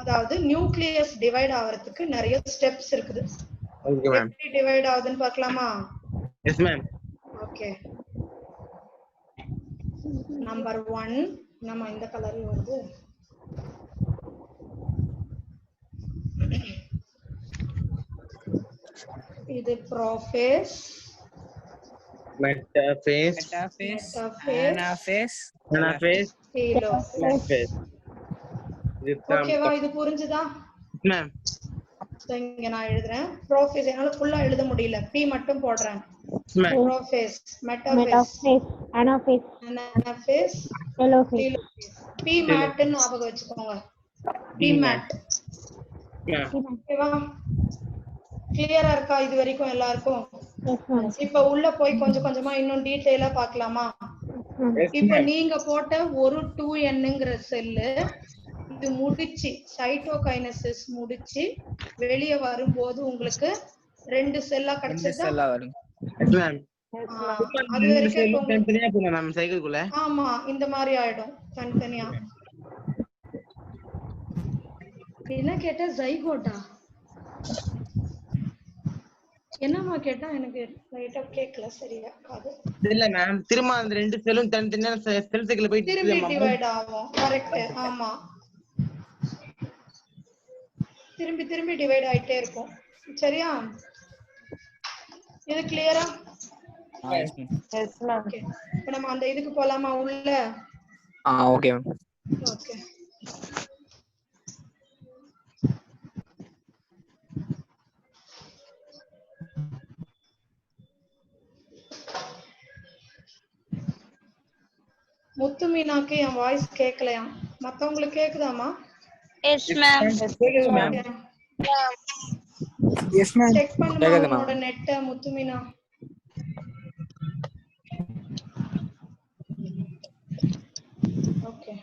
அதாவது நியூக்ளியஸ் டிவைட் ஆவறதுக்கு நிறைய ஸ்டெப்ஸ் இருக்குது. எப்படி டிவைட் ஆகுதுன்னு பார்க்கலாமா? S ma'am. ஓகே. நம்பர் 1 நம்ம இந்த கலர் வருது. இது prophase, metaphase, metaphase, metaphase, anaphase, anaphase, telophase. இதுதான் ஓகேவா? இது புரிஞ்சுதா? மேம். இங்க நான் எழுதுறேன். ப்ரோஃபேஸ் என்னால ஃபுல்லா எழுத முடியல, பி மட்டும் போடுறேன். Prophase, metaphase, anaphase, anaphase, telophase. P மேட்னு ஞாபகம் வச்சுக்கோங்க. P mat. ஓகேவா? கிளியரா இருக்கா இது வரைக்கும் எல்லாருக்கும்? இப்ப உள்ள போய் கொஞ்சம் கொஞ்சமா இன்னும் டீடைலா பார்க்கலாமா? இப்ப நீங்க போட்ட ஒரு 2Nங்கிற செல்லு இது முடிச்சு சைட்டோகைனசிஸ் முடிச்சு வெளியே வரும்போது உங்களுக்கு 2 செல்லா கிடைச்சதா? வரும். அது வரைக்கும் தனித்தனியா போங்க மேம் சைக்கிள்குள்ள. ஆமா, இந்த மாதிரி ஆயிடும் தனித்தனியா. என்ன கேட்ட? ஜைகோட்டா என்னமா கேட்டா? எனக்கு ரைட்டா கேக்கல சரியா காது. இல்ல மேம், திரும்ப அந்த 2 செல்லும் தனித்தனியா செல் சைக்கிள்ல போய் திரும்பி டிவைட் ஆகும். கரெக்ட். ஆமா, திரும்பி திரும்பி டிவைட் ஆயிட்டே இருக்கும். சரியா? இது கிளியரா? Yes, ma'am. ஓகே, இப்போ நம்ம அந்த இதுக்கு போலாமா உள்ள? Okay ma'am. ஓகே, முத்து மீனாக்கு என் வாய்ஸ் கேட்கலையா? மத்தவங்களுக்கு கேக்குதாமா? Yes ma'am. Yes ma'am. Check பண்ணுமா உன்னோட நெட் முத்து மீனா? ஓகே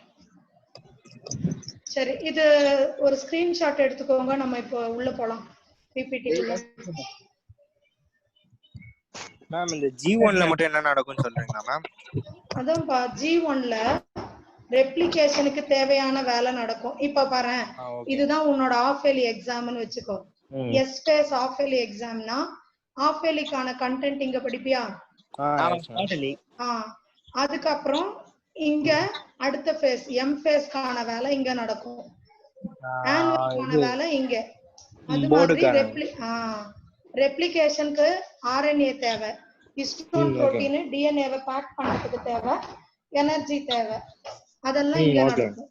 சரி, இது ஒரு ஸ்கிரீன்ஷாட் எடுத்துக்கோங்க. நம்ம இப்போ உள்ள போலாம் பிபிடி குள்ள. மேம் இந்த G1ல மட்டும் என்ன நடக்கும்னு சொல்றீங்களா மேம்? அதான்ப்பா, G1ல ரெப்ளிகேஷனுக்கு தேவையான வேலை நடக்கும். இப்ப பாரு, இதுதான் உன்னோட ஆஃப் இயர்லி எக்ஸாம்னு வெச்சுக்கோ. எஸ் ஃபேஸ் ஆஃப் இயர்லி எக்ஸாம்னா ஆஃப் இயர்லிக்கான கண்டென்ட் இங்க படிப்பியா? அதுக்கப்புறம் இங்க அடுத்த ஃபேஸ் எம் ஃபேஸ்க்கான வேலை இங்க நடக்கும். ஆனுவலுக்கான வேலை இங்க. அது மாதிரி ரெப்ளிகேஷனுக்கு RNA தேவை, ஹிஸ்டோன் புரோட்டீன் டிஎன்ஏவை பேக் பண்றதுக்கு தேவை, எனர்ஜி தேவை. அதெல்லாம் இங்க நடக்கும்.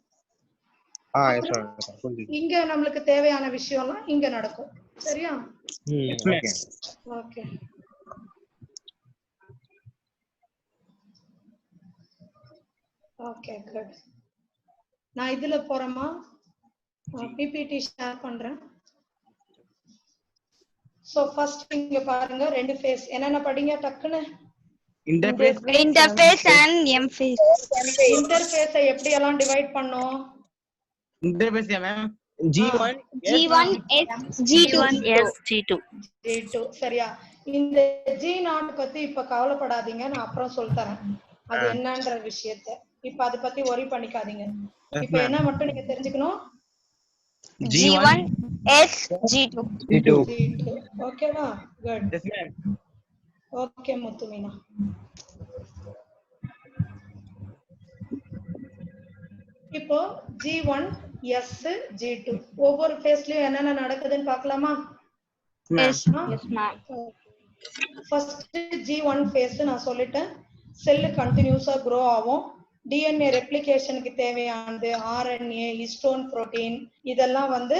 இங்க நம்மளுக்கு தேவையான விஷயம்லாம் இங்க நடக்கும். சரியா? ஓகே. Okay good. நான் இதுல போறேமா, பிபிடி ஷேர் பண்றேன். சோ ஃபர்ஸ்ட் இங்க பாருங்க 2 ஃபேஸ் என்னென்ன படிங்க டக்குன்னு. Interface and M phase. இன்டர்ஃபேஸை எப்படி எல்லாம் டிவைட் பண்ணோம்? Interface ma'am G1 S G2 G2. சரியா? இந்த G0 பத்தி இப்ப கவலைப்படாதீங்க, நான் அப்புறம் சொல்ல தரேன் அது என்னன்ற விஷயத்தை. இப்ப அத பத்தி worry பண்ணிக்காதீங்க. இப்ப என்ன மட்டும் நீங்க தெரிஞ்சுக்கணும்? G1 S G2. ஓகேவா? குட். ஓகே முத்து மீனா. இப்போ G1 S G2 ஒவ்வொரு ஃபேஸ்லயும் என்னென்ன நடக்குதுன்னு பார்க்கலாமா? Yes ma'am. First G1 face நான் சொல்லிட்டேன். செல் கண்டினியூஸா க்ரோ ஆகும். டிஎன்ஏ ரெப்ளிகேஷனுக்கு தேவையானது RNA, ஹிஸ்டோன் புரோட்டீன் இதெல்லாம் வந்து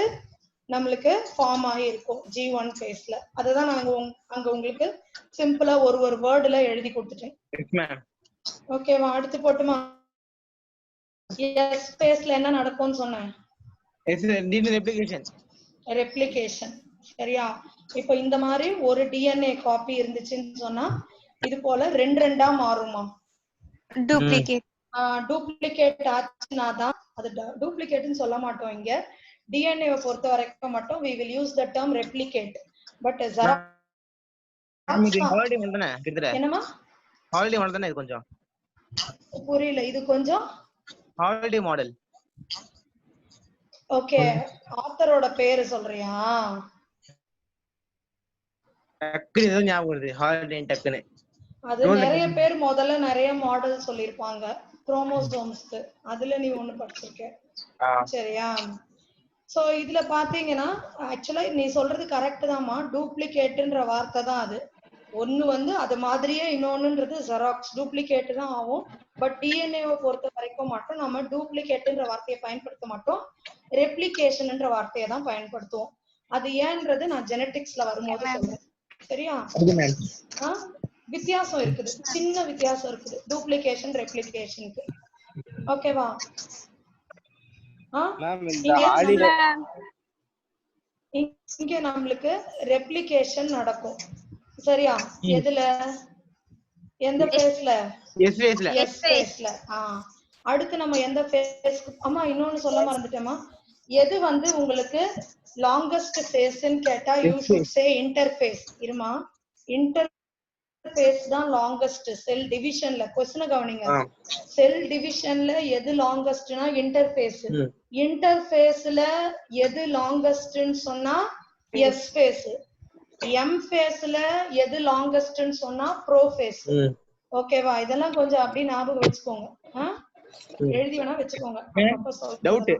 நம்மளுக்கு ஃபார்ம் ஆகி இருக்கும் G1 ஃபேஸ்ல. அதுதான் நாங்க அங்க உங்களுக்கு சிம்பிளா ஒரு வேர்டுல எழுதி கொடுத்துட்டேன். ஓகேவா? அடுத்து போட்டுமா? எஸ் ஃபேஸ்ல என்ன நடக்கும்னு சொன்னேன்? ரெப்ளிகேஷன். சரியா? இப்போ இந்த மாதிரி ஒரு டிஎன்ஏ காப்பி இருந்துச்சுன்னு சொன்னா இது போல 2 மாறுமா? டூப்ளிகேட் ஆச்சுனா தான் அது டூப்ளிகேட்னு சொல்ல மாட்டோம். இங்க டிஎன்ஏவை பொறுத்த வரைக்கும் மட்டும் we will use the term replicate. But என்னமா ஹாலிடே மாடல் தானே? இது கொஞ்சம் புரியல. இது கொஞ்சம் ஹாலிடே மாடல். ஓகே, ஆத்தரோட பேரு சொல்றியா? டக்குனு ஏதோ ஞாபகம் வருது ஹாலிடே டக்குனு. அது நிறைய பேர் முதல்ல நிறைய மாடல் சொல்லிருப்பாங்க. குரோமோசோம்ஸ்க்கு. அதுல நீ ஒண்ணு படிச்சிருக்க. சரியா? சோ இதுல பாத்தீங்கன்னா ஆக்சுவலா நீ சொல்றது கரெக்ட் தான்மா. டூப்ளிகேட்ன்ற வார்த்தை தான் அது. ஒண்ணு வந்து அது மாதிரியே இன்னொன்னுன்றது ஜெராக்ஸ், டூப்ளிகேட் தான் ஆகும். பட் டிஎன்ஏவை பொறுத்த வரைக்கும் மட்டும் நம்ம டூப்ளிகேட்ன்ற வார்த்தையை பயன்படுத்த மாட்டோம், ரெப்ளிகேஷன்ன்ற வார்த்தையை தான் பயன்படுத்துவோம். அது ஏன்றது நான் ஜெனட்டிக்ஸ்ல வரும்போது சொல்றேன். சரியா? வித்தியாசம் இருக்குது, சின்ன வித்தியாசம் இருக்குது டூப்ளிகேஷன் ரெப்ளிகேஷனுக்கு. ஓகேவா? இங்க நம்மளுக்கு ரெப்ளிகேஷன் நடக்கும். சரியா? எதுல? எந்த ஃபேஸ்ல? எஸ் ஃபேஸ்ல. எஸ் ஃபேஸ்ல. அடுத்து நம்ம எந்த ஃபேஸ்? அம்மா இன்னொன்னு சொல்ல மறந்துட்டேமா. எது வந்து உங்களுக்கு லாங்கஸ்ட் ஃபேஸ்ன்னு கேட்டா யூ ஷுட் சே இன்டர்ஃபேஸ். இருமா, இன்டர்ஃபேஸ் தான் லாங்கஸ்ட் செல் டிவிஷன்ல. क्वेश्चन கவனிங்க. செல் டிவிஷன்ல எது லாங்கஸ்ட்னா இன்டர்ஃபேஸ். இன்டர்ஃபேஸ்ல எது லாங்கஸ்ட்னு சொன்னா எஸ் ஃபேஸ். எம் ஃபேஸ்ல எது லாங்கஸ்ட்னு சொன்னா ப்ரோ ஃபேஸ். ஓகேவா? இதெல்லாம் கொஞ்சம் அப்படியே ஞாபகம் வச்சுக்கோங்க. எழுதி வேணா வச்சுக்கோங்க. டவுட்.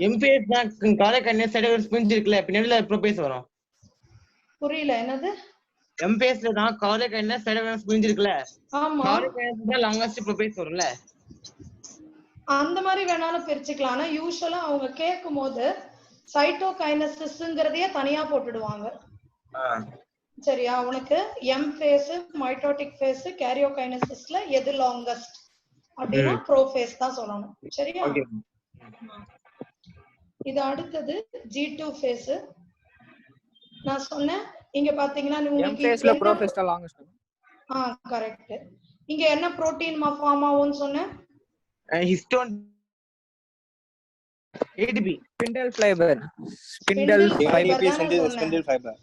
எம் ஃபேஸ் தான் கார்டியக் கைனஸ் சைடோகைனஸ் புரிஞ்சிருக்கல, பின்னாடில ப்ரோ ஃபேஸ் வரும். புரியல என்னது? எம் ஃபேஸ்ல தான் கார்டியக் கைனஸ் சைடோகைனஸ் புரிஞ்சிருக்கல. ஆமா, கார்டியக் கைனஸ் தான் லாங்கஸ்ட் ப்ரோ ஃபேஸ் வரும்ல. அந்த மாதிரி வேணாலும் பிரிச்சுக்கலாம். ஆனா யூசுவலா அவங்க கேட்கும்போது சைட்டோகைனசிஸ்ங்கறதையே தனியா போட்டுடுவாங்க. சரியா? உனக்கு எம் ஃபேஸ், மைட்டோட்டிக் ஃபேஸ், கேரியோகைனசிஸ்ல எது லாங்கஸ்ட் அப்படின்னா ப்ரோ ஃபேஸ் தான் சொல்லணும். சரியா? இது அடுத்தது G2 ஃபேஸ். நான் சொன்னேன் இங்க பாத்தீங்கன்னா உங்களுக்கு ஃபேஸ்ல ப்ரோ ஃபேஸ் தான் லாங்கஸ்ட். கரெக்ட். இங்க என்ன புரோட்டீன் ஃபார்ம் ஆகும்னு சொன்னேன்? Histone ADP spindle fibre. Spindle fibre.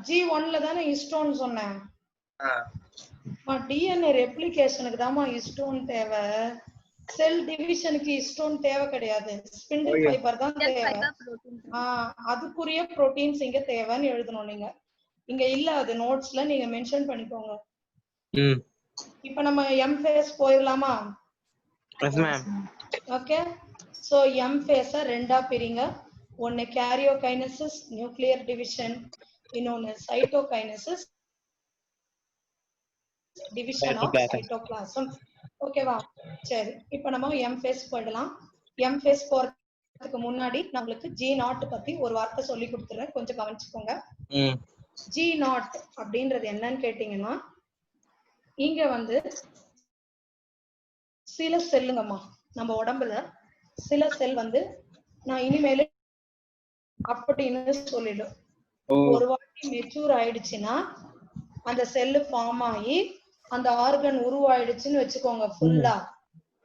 G1 ல தான ஹிஸ்டோன் சொன்னேன். டிஎன்ஏ ரெப்ளிகேஷனுக்கு தான்மா ஹிஸ்டோன் தேவை. செல் டிவிஷனுக்கு ஹிஸ்டோன் தேவை கிடையாது. ஸ்பிண்டில் ஃபைபர் தான் தேவை. அதுக்குரிய புரோட்டீன்ஸ் இங்க தேவைன்னு எழுதணும் நீங்க. இங்க இல்ல, அது நோட்ஸ்ல நீங்க மென்ஷன் பண்ணிக்கோங்க. இப்போ நம்ம எம் ஃபேஸ் போயிடலாமா? Yes ma'am. Okay. So M ஃபேஸ ரெண்டா பிரிங்க. ஒன்னு கேரியோகைனசிஸ் நியூக்ளியர் டிவிஷன், இன்னொன்னு சைட்டோகைனசிஸ் டிவிஷன் ஆஃப் சைட்டோபிளாசம். ஓகேவா? சரி, இப்போ நம்ம எம் ஃபேஸ் போயிடலாம். எம் ஃபேஸ் போறதுக்கு முன்னாடி நம்மளுக்கு G0 பத்தி ஒரு வார்த்தை சொல்லி கொடுத்துறேன், கொஞ்சம் கவனிச்சுக்கோங்க. G0 அப்படின்றது என்னன்னு கேட்டீங்கன்னா, இங்க வந்து சில செல்லுங்கம்மா நம்ம உடம்புல சில செல் வந்து நான் இனிமேல அப்படின்னு சொல்லிடும். ஒரு வாட்டி மெச்சூர் ஆயிடுச்சுன்னா அந்த செல்லு ஃபார்ம் ஆகி அந்த ஆர்கன் உருவாயிடுச்சுன்னு வச்சுக்கோங்க. ஃபுல்லா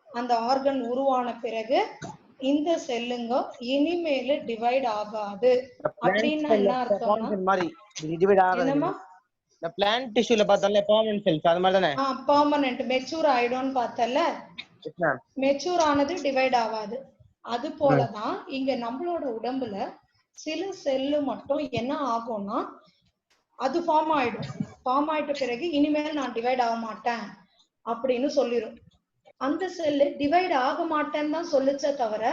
அந்த ஆர்கன் உருவான பிறகு இந்த செல்லுங்க இனிமேல டிவைட் ஆகாது. அப்படின்னா என்ன அர்த்தம்னா, என்னமா the plant tissue ல பார்த்தல permanent cells அது மாதிரி தானே? permanent மெச்சூர் ஆயிடும்னு பார்த்தல. மெச்சூர் ஆனது டிவைட் ஆகாது. அது போலதான் இங்க நம்மளோட உடம்புல சில செல்லு மட்டும் என்ன ஆகும்னா அது ஃபார்ம் ஆயிடும். ஃபார்ம் ஆயிட்ட பிறகு இனிமேல் நான் டிவைட் ஆக மாட்டேன் அப்படின்னு சொல்லிடும். அந்த செல்லு டிவைட் ஆக மாட்டேன்னு தான் சொல்லுச்சே தவிர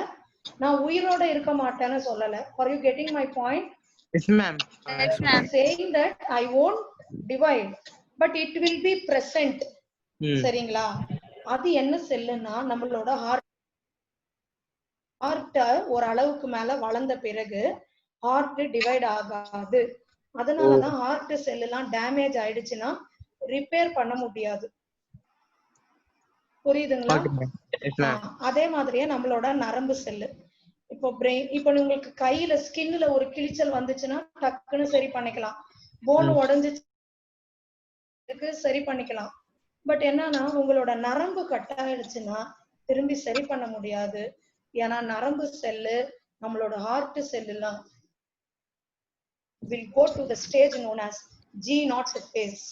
நான் உயிரோட இருக்க மாட்டேன்னு சொல்லல. Are you getting my point? Yes ma'am. I'm saying that I won't divide but it will be present. சரிங்களா? அது என்ன செல்லுன்னா நம்மளோட ஹார்ட் ஒரு அளவுக்கு மேல வளர்ந்த பிறகு ஹார்ட் டிவைட் ஆகாது. அதனாலதான் ஹார்ட் செல் எல்லாம் டேமேஜ் ஆயிடுச்சுன்னா ரிப்பேர் பண்ண முடியாது. புரியுதுங்களா? அதே மாதிரியே நம்மளோட நரம்பு செல்லு, இப்போ பிரெயின், இப்போ உங்களுக்கு கையில ஸ்கின்ல ஒரு கிழிச்சல் வந்துச்சுன்னா டக்குன்னு சரி பண்ணிக்கலாம். போன் உடைஞ்சிருக்கு சரி பண்ணிக்கலாம். பட் என்னன்னா உங்களோட நரம்பு கட் ஆயிடுச்சுன்னா திரும்பி சரி பண்ண முடியாது. ஏன்னா நரம்பு செல்லு நம்மளோட ஹார்ட் செல் எல்லாம் will go to the stage known as G0 phase.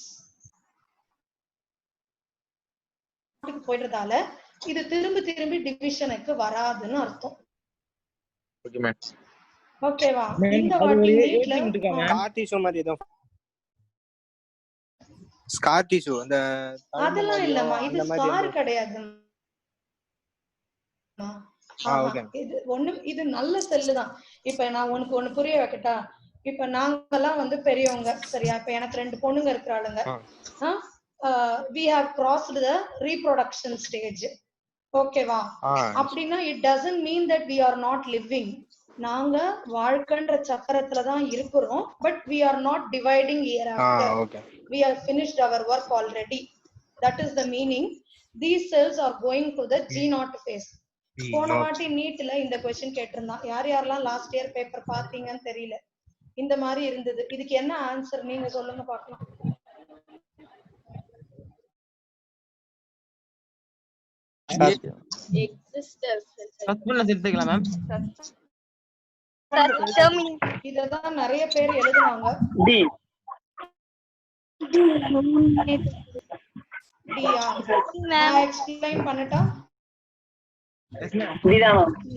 போயிடுறதால இது திரும்பி திரும்பி டிவிஷனுக்கு வராதுன்னு அர்த்தம். ஓகேவா? இந்த வாட்டி நீட்ல ஸ்கார் டிஷ்யூ அந்த அதெல்லாம் இல்லம்மா, இது ஸ்கார் கிடையாது. ஓகே இது நல்ல செல்லு தான். இப்ப நான் உனக்கு ஒண்ணு புரிய வைக்கட்டா? இப்ப நாங்கெல்லாம் வந்து பெரியவங்க சரியா? இப்ப எனக்கு 2 பொண்ணுங்க இருக்கிறாளுங்க. we have crossed the reproduction stage. ஓகேவா? அப்படின்னா it doesn't mean that we are not living. நாங்க வாழ்க்கைன்ற சக்கரத்துல தான் இருக்கிறோம், but we are not dividing hereafter. We have finished our work already. That is the meaning. These cells are going to the G0 phase. போன வாட்டி நீட்ல இந்த question கேட்டிருந்தான். யாரெல்லாம் last year paper பாத்தீங்கன்னு தெரியல. இந்த மாதிரி இருந்தது. இதுக்கு என்ன ஆன்சர் நீங்க சொல்லுங்க பார்க்கலாம். இததான் நிறைய பேர் எழுதுனாங்க. நான் எக்ஸ்பிளைன் பண்ணட்டா?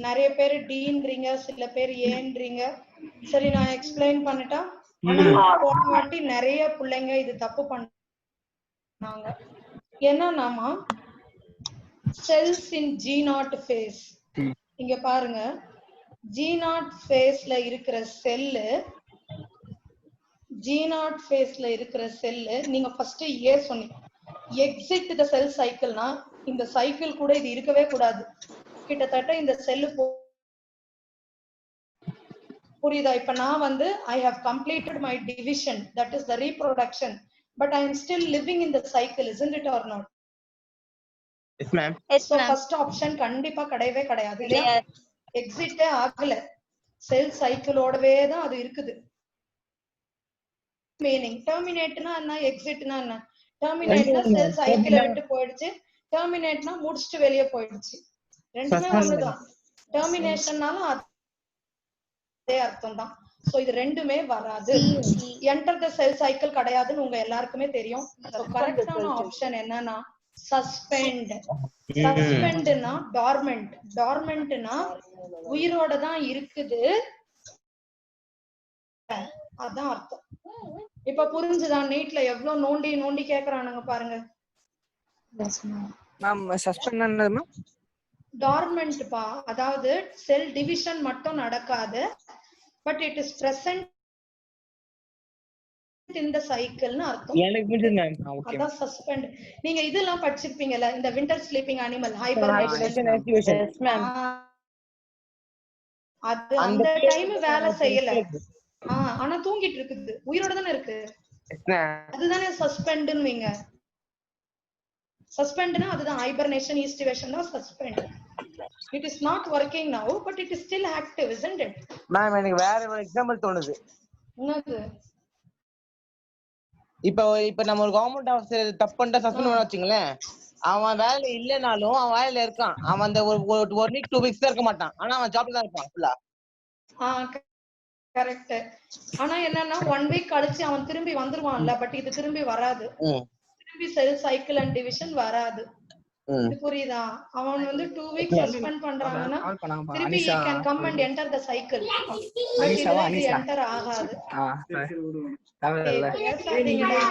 நிறைய பேர் டீன்றீங்க, சில பேர் ஏன்றீங்க. சரி, நான் எக்ஸ்பிளைன் பண்ணட்டா? போன வாட்டி நிறைய பிள்ளைங்க இது தப்பு பண்ணாங்க. என்னன்னாமா செல்ஸ் இன் G0 phase. இங்க பாருங்க, G0 phaseல இருக்கிற செல்லு, G0 phaseல இருக்கிற செல்லு நீங்க ஃபர்ஸ்ட் ஏ சொன்னீங்க. எக்ஸிட் தி செல் சைக்கிள்னா இந்த சைக்கிள் கூட இது இருக்கவே கூடாது. கிட்டத்தட்ட இந்த செல்லு புரியுதா? இப்ப நான் வந்து I have completed my division, that is the reproduction, but I am still living in the cycle, isn't it or not? Yes ma'am. So first option கண்டிப்பா கிடையவே கிடையாது. இல்லையா? எக்ஸிட்டே ஆகல, செல் சைக்கிளோடவே தான் அது இருக்குது. மீனிங் டெர்மினேட்னா என்ன, எக்ஸிட்னா என்ன? டெர்மினேட்னா செல் சைக்கிளை விட்டு போயிடுச்சு, டெர்மினேட்னா முடிச்சிட்டு வெளியே போயிடுச்சு. ரெண்டுமே ஒண்ணுதான். டெர்மினேஷன்னாலும் அதே அர்த்தம் தான். சோ இது ரெண்டுமே வராது. என்டர் தி செல் சைக்கிள் கிடையாதுன்னு உங்க எல்லாருக்குமே தெரியும். சோ கரெக்டான ஆப்ஷன் என்னன்னா சஸ்பெண்ட். சஸ்பெண்ட்னா டார்மெண்ட். டார்மெண்ட்னா உயிரோட தான் இருக்குது, அதான் அர்த்தம். இப்ப புரிஞ்சுதா? நீட்ல எவ்வளவு நோண்டி நோண்டி கேக்குறானுங்க பாருங்க. மேம் சஸ்பெண்ட் என்னது மேம்? டார்மெண்ட் பா, அதாவது செல் டிவிஷன் மட்டும் நடக்காது, but it is present in the சைக்கிள்னு அர்த்தம். எனக்கு புரியுது மேம். அதான் சஸ்பெண்ட். நீங்க இதெல்லாம் படிச்சிருப்பீங்கல, இந்த winter sleeping animal hibernation. Yes ma'am. அது அந்த டைம் வேலை செய்யல, ஆனா தூங்கிட்டு இருக்குது, உயிரோட தானே இருக்கு. அதுதானே சஸ்பெண்ட்னுவீங்க. சஸ்பெண்ட்னா அதுதான் ஹைபர்னேஷன், ஈஸ்டிவேஷன் தான் suspend. It is not working now, but it is still active, isn't it? Ma'am எனக்கு வேற ஒரு எக்ஸாம்பிள் தோணுது. என்னது? இப்ப நம்ம ஒரு கவர்மெண்ட் ஆஃபீஸர் தப்பு பண்ணிட்டா சஸ்பெண்ட் பண்ண வச்சுங்களேன், அவன் வேலை இல்லைனாலும் அவன் வேலையில இருக்கான். அவன் அந்த ஒரு வீக் 2 வீக்ஸ் தான் இருக்க மாட்டான், ஆனா அவன் ஜாப்ல தான் இருப்பான் ஃபுல்லா. கரெக்ட். ஆனா என்னன்னா 1 வீக் கழிச்சு அவன் திரும்பி வந்துருவான்ல, பட் இது திரும்பி வராது. திரும்பி செல் சைக்கிள் அண்ட் டிவிஷன் வராது. இது புரியுதா? அவன் வந்து 2 வீக்ஸ் சஸ்பெண்ட் பண்றாங்கன்னா திரும்பி he can come and enter the cycle, but இது என்டர் ஆகாது. பேசாதீங்கடா,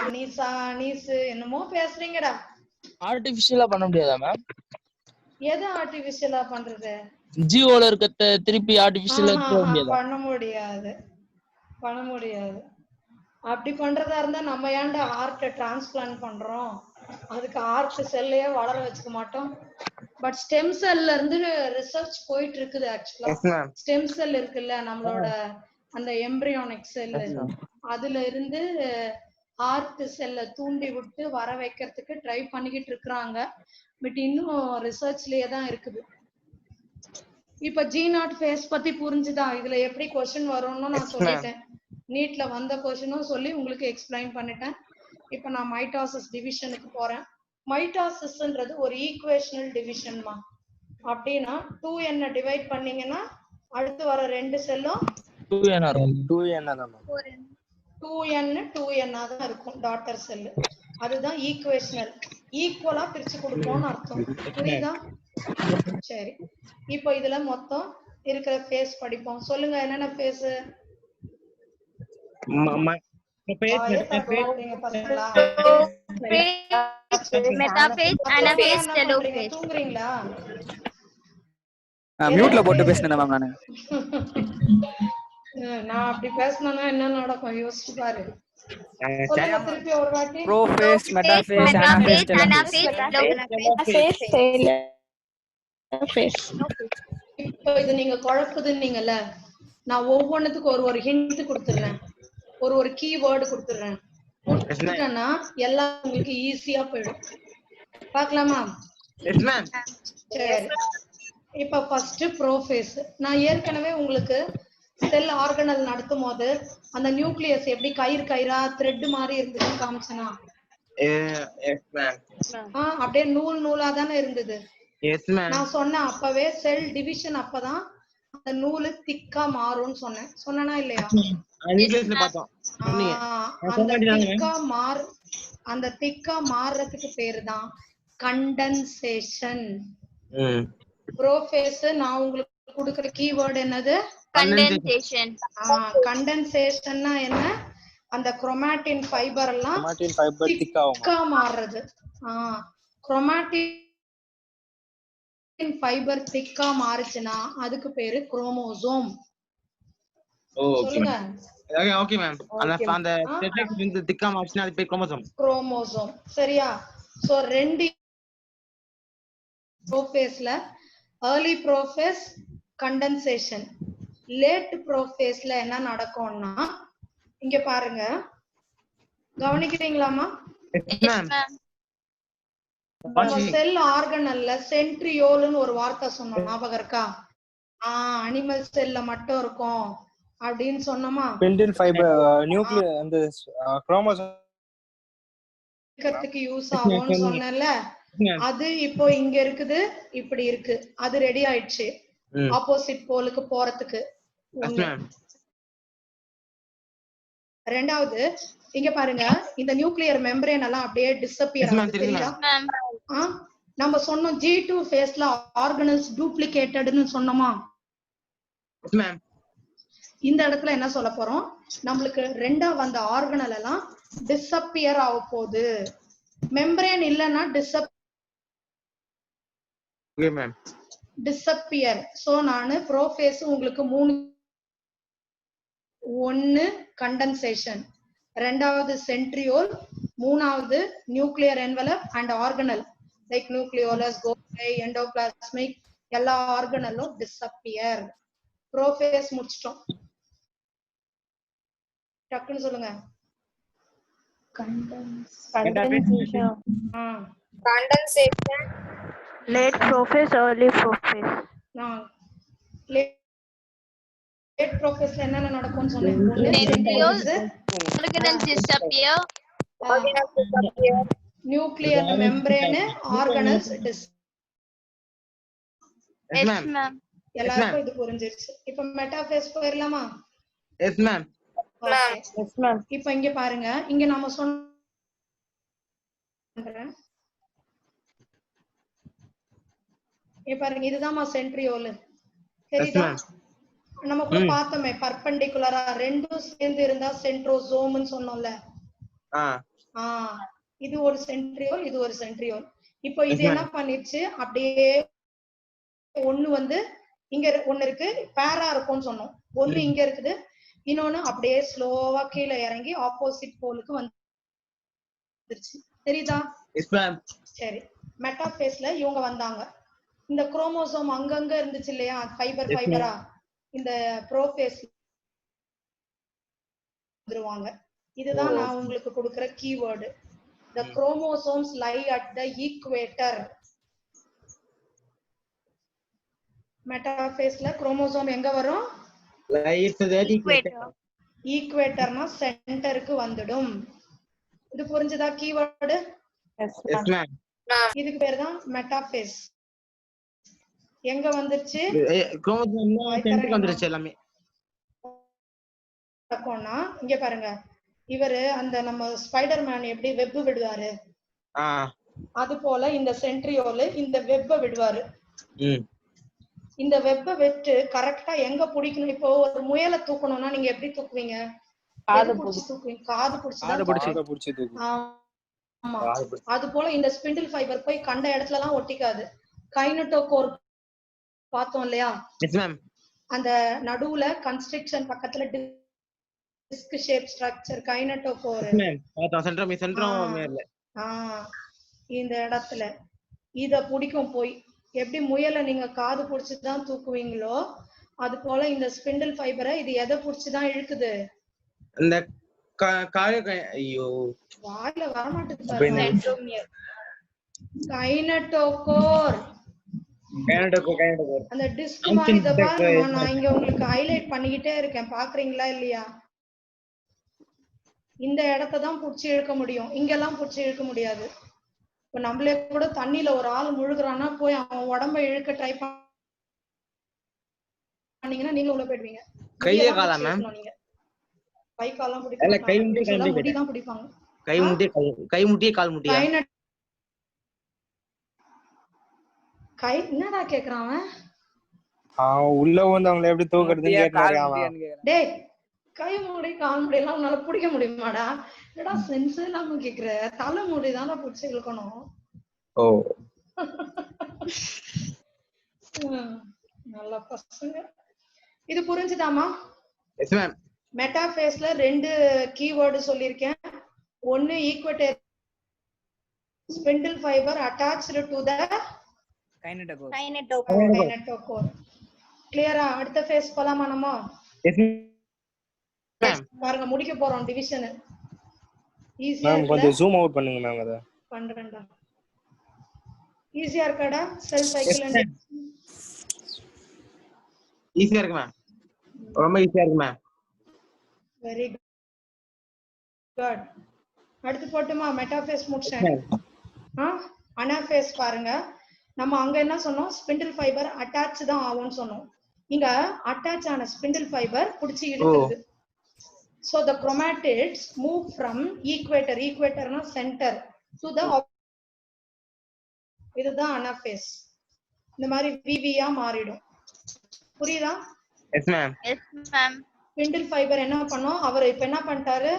நீஸ் என்னமோ பேசுறீங்கடா. ஆர்டிபிஷியலா பண்ண முடியாதா மேம்? எது ஆர்டிபிஷியலா பண்றது? ஜியோல இருக்கத திருப்பி ஆர்டிபிஷியலா பண்ண முடியாது, பண்ண முடியாது. அப்படி பண்றதா இருந்தா நம்ம ஏன்டா ஹார்ட் டிரான்ஸ்பிளான்ட் பண்றோம்? அதுக்கு ஹார்ட் செல்லையே வளர வச்சுக்க மாட்டோம். பட் ஸ்டெம் செல்ல இருந்து ரிசர்ச் போயிட்டு இருக்குது. ஆக்சுவலா ஸ்டெம் செல் இருக்குல்ல, நம்மளோட அந்த எம்பிரியானிக் செல், அதுல இருந்து ஹார்ட் செல்ல தூண்டி விட்டு வர வைக்கிறதுக்கு ட்ரை பண்ணிக்கிட்டு இருக்காங்க. பட் இன்னும் ரிசர்ச்லயே தான் இருக்குது. இப்ப G0 phase பத்தி புரிஞ்சுதா? இதுல எப்படி क्वेश्चन வரும்னு நான் சொல்லிட்டேன். நீட்ல வந்த क्वेश्चனும் சொல்லி உங்களுக்கு எக்ஸ்பிளைன் பண்ணிட்டேன். இப்ப நான் மைட்டாசிஸ் டிவிஷனுக்கு போறேன். மைட்டாசிஸ்ன்றது ஒரு ஈக்குவேஷனல் டிவிஷன்மா. அப்படின்னா 2n டிவைட் பண்ணீங்கன்னா அடுத்து வர 2 செல்லும் 2n தான் இருக்கும் டாட்டர் செல். அதுதான் ஈக்குவேஷனல். ஈக்குவலா பிரிச்சு கொடுப்போம்னு அர்த்தம். புரியுதா? சரி, இப்போ இதுல மொத்தம் இருக்கிற ஃபேஸ் படிப்போம். சொல்லுங்க என்னென்ன ஃபேஸ்? Metaphase, anaphase, telophase. தூங்குறீங்களா? மியூட்ல போட்டு பேசினேன் மேம் நானு. நான் அப்படி பேசினா என்ன நடக்கும் யோசிச்சு பாரு. சொல்லுங்க திருப்பி ஒரு வாட்டி. Prophase, metaphase, anaphase, telophase. இப்போ இது நீங்க குழப்புதுன்னீங்கல்ல, நான் ஒவ்வொன்றுத்துக்கு ஒரு ஹிண்ட் கொடுத்துடுறேன், ஒரு கீவேர்டு கொடுத்துடுறேன். கொடுத்துட்டேன்னா எல்லாம் உங்களுக்கு ஈஸியா போயிடும். பார்க்கலாமா? சரி. இப்ப ஃபர்ஸ்ட் ப்ரோஃபேஸ். நான் ஏற்கனவே உங்களுக்கு செல் ஆர்கனல் நடத்தும் போது அந்த நியூக்ளியஸ் எப்படி கயிறா த்ரெட் மாதிரி இருந்துச்சு காமிச்சனா? அப்படியே நூலா தானே இருந்தது. நான் சொன்னேன் அப்பவே செல் டிவிஷன் அப்பதான் அந்த நூலு திக்கா மாறும்னு சொன்னேனா இல்லையா? அந்த திக்கா மாறுறதுக்கு பேரு தான் கண்டென்சேஷன். ப்ரோஃபேஸ் நான் உங்களுக்கு கொடுக்கிற கீவேர்டு என்னது? கண்டென்சேஷன். கண்டென்சேஷன்னா என்ன? அந்த குரோமாட்டின் ஃபைபர் எல்லாம் திக்கா மாறுறது. குரோமாட்டின் ஃபைபர் திக்கா மாறுச்சுன்னா அதுக்கு பேரு குரோமோசோம். சொல்லுங்க. Okay ma'am. அந்த டெட்ராக்ஸ் திக்கா மாறுச்சுன்னா அது பேர் குரோமோசோம். குரோமோசோம். சரியா? சோ ரெண்டு ப்ரோஃபேஸ்ல early ப்ரோஃபேஸ் கண்டென்சேஷன், லேட் ப்ரோஃபேஸ்ல என்ன நடக்கும்னா இங்க பாருங்க, கவனிக்கிறீங்களாமா? செல் ஆர்கனல்ல சென்ட்ரியோல்னு ஒரு வார்த்தை சொன்னோம், ஞாபகம் இருக்கா? அனிமல் செல்ல மட்டும் இருக்கும் அப்படின்னு சொன்னோமா? ஸ்பிண்டில் ஃபைபர் நியூக்ளியஸ் அந்த குரோமோசோம் யூஸ் ஆகும்னு சொன்னேன்ல, அது இப்போ இங்க இருக்குது, இப்படி இருக்கு, அது ரெடி ஆயிடுச்சு ஆப்போசிட் போலுக்கு போறதுக்கு. ரெண்டாவது இங்க பாருங்க, இந்த நியூக்ளியர் மெம்பரேன் எல்லாம் அப்படியே டிஸப்பியர் ஆகுது. நம்ம சொன்னோம் G2 ஃபேஸ்ல ஆர்கனல்ஸ் டூப்ளிகேட்டட்னு சொன்னோமா? இந்த இடத்துல என்ன சொல்ல போறோம், நம்மளுக்கு ரெண்டா வந்த ஆர்கனல் எல்லாம் டிஸப்பியர் ஆக போகுது. மெம்பரேன் இல்லைன்னா டிஸப்பியர். சோ நானு ப்ரோஃபேஸ் உங்களுக்கு 3, 1 கண்டென்சேஷன், ரெண்டாவது சென்ட்ரியோல், மூணாவது nuclear envelope and organelle like nucleolus, Golgi, endoplasmic எல்லா ஆர்கனலும் டிஸப்பியர். ப்ரோஃபேஸ் முடிச்சிட்டோம். டக்குன்னு சொல்லுங்க. Condensation, late prophase, early prophase. Late ப்ரோஃபேஸ்ல என்னென்ன நடக்கும்னு சொன்னேன். நியூக்ளியர் மெம்பரேன், ஆர்கனல்ஸ் எல்லாருக்கும் இது புரிஞ்சிருச்சு. இப்ப மெட்டாஃபேஸ் போயிடலாமா? Yes ma'am. இப்ப இங்க பாருங்க, இங்க நாம சொன்னேன் பாருங்க, இதுதான் சென்ட்ரியோல். சரிதா? நம்ம கூட பார்த்தோமே பர்பெண்டிகுலரா ரெண்டும் சேர்ந்து இருந்தா சென்ட்ரோசோம்னு சொன்னோம்ல. இது ஒரு சென்ட்ரியோல், இது ஒரு சென்ட்ரியோல். இப்போ இது என்ன பண்ணிருச்சு, அப்படியே ஒண்ணு வந்து இங்க ஒண்ணு இருக்கு, பேரா இருக்கும்னு சொன்னோம். ஒண்ணு இங்க இருக்குது, இன்னொன்னு அப்படியே ஸ்லோவா கீழே இறங்கி ஆப்போசிட் போலுக்கு வந்துருச்சு. தெரியுதா? சரி. மெட்டாஃபேஸ்ல இவங்க வந்தாங்க, இந்த குரோமோசோம் அங்கங்க இருந்துச்சு இல்லையா, ஃபைபரா, இந்த ப்ரோஃபேஸ் வந்துருவாங்க. இதுதான் நான் உங்களுக்கு கொடுக்கிற keyword. The chromosomes lie at the equator. மெட்டாஃபேஸ்ல குரோமோசோம் எங்க வரும்? ஈக்குவேட்டர்னா சென்டருக்கு வந்துடும். இது புரிஞ்சதா கீவேர்டு? இதுக்கு பேர் தான் மெட்டாஃபேஸ். எங்க வந்துருச்சு? குரோமோசோம்ல சென்டருக்கு வந்துருச்சு எல்லாமே. இங்க பாருங்க, இவரு அந்த நம்ம ஸ்பைடர்மேன் எப்படி வெப் விடுவாரு, அது போல இந்த சென்ட்ரியோல் இந்த வெப்ப விடுவாரு. இந்த வெப்ப வெட்டு கரெக்டா எங்க பிடிக்கணும். இப்போ ஒரு முயலை தூக்கணும்னா நீங்க எப்படி தூக்குவீங்க? காது பிடிச்சு. ஆமா, அது போல இந்த ஸ்பிண்டில் ஃபைபர் போய் கண்ட இடத்துல எல்லாம் ஒட்டிக்காது. கைனட்டோகோர் பார்த்தோம் இல்லையா? Yes ma'am. அந்த நடுவுல கன்ஸ்ட்ரக்ஷன் பக்கத்துல disc shape structure kinetochore. Yes ma'am. பார்த்தோம் சென்ட்ரம் மேல. இந்த இடத்துல இத பிடிக்கும் போய் எப்படி முயலை நீங்க காது புடிச்சிட்டு தான் தூக்குவீங்களோ அது போல இந்த ஸ்பிண்டில் ஃபைபரை இது எதை புடிச்சுதான் இழுக்குது? அந்த ஐயோ வாயில வர மாட்டேங்குது. கைனட்டோகோர். அந்த டிஸ்க் மாதிரி இத பாருங்க, நான் இங்க உங்களுக்கு ஹைலைட் பண்ணிக்கிட்டே இருக்கேன், பாக்குறீங்களா இல்லையா? இந்த இடத்தை தான் புடிச்சு இழுக்க முடியும், இங்கெல்லாம் புடிச்சு இழுக்க முடியாது. இப்ப நம்மளே கூட தண்ணியில ஒரு ஆள் முழுகுறான்னா போய் அவன் உடம்ப இழுக்க ட்ரை பண்ணீங்கன்னா நீங்க உள்ள போயிடுவீங்க. கையே காலா மேம்? நீங்க கை கால்லாம் பிடிப்பாங்க, முடி தான் பிடிப்பாங்க. கை முட்டியே கால் முட்டியா? கை என்னடா கேக்குறான் உள்ள வந்தவங்கள எப்படி தூக்குறதுன்னு கேக்குறான். டேய் கை முடி கால் முடி எல்லாம் உன்னால பிடிக்க முடியுமாடா? என்னடா சென்ஸ் இல்லாம கேக்குற? தலை முடி தானே பிடிச்சி இழுக்கணும். ஓ நல்ல பசங்க. இது புரிஞ்சுதாமா? Yes ma'am. மெட்டாஃபேஸ்ல 2 கீவேர்டு சொல்லிருக்கேன். ஒன்னு equator spindle fibre attached to the kinetochore. கிளியரா? அடுத்த ஃபேஸ் போலாமா நம்ம? Yes ma'am. பாருங்க முடிக்க போறோம் டிவிஷன். ஈஸியா மேம் கொஞ்சம் ஜூம் அவுட் பண்ணுங்க மேம். அத பண்றேன்டா. ஈஸியா இருக்காடா? செல் சைக்கிள் அண்ட் ஈஸியா இருக்கு மேம், ரொம்ப ஈஸியா இருக்கு மேம். Very good. அடுத்து போட்டுமா? மெட்டாஃபேஸ் முடிச்சேன். அனாஃபேஸ் பாருங்க. நம்ம அங்க என்ன சொன்னோம்? ஸ்பிண்டில் ஃபைபர் அட்டாச் தான் ஆகும்னு சொன்னோம். இங்க அட்டாச் ஆன ஸ்பிண்டில் ஃபைபர் புடிச்சு இழுக்குது. So the chromatids move from equator na center to the இதுதான் அனாஃபேஸ். இந்த மாதிரி விவியா மாறிடும். புரியுதா? Yes ma'am. Yes ma'am. Spindle fibre என்ன பண்ணோம்? அவர் இப்ப என்ன பண்ணிட்டாரு?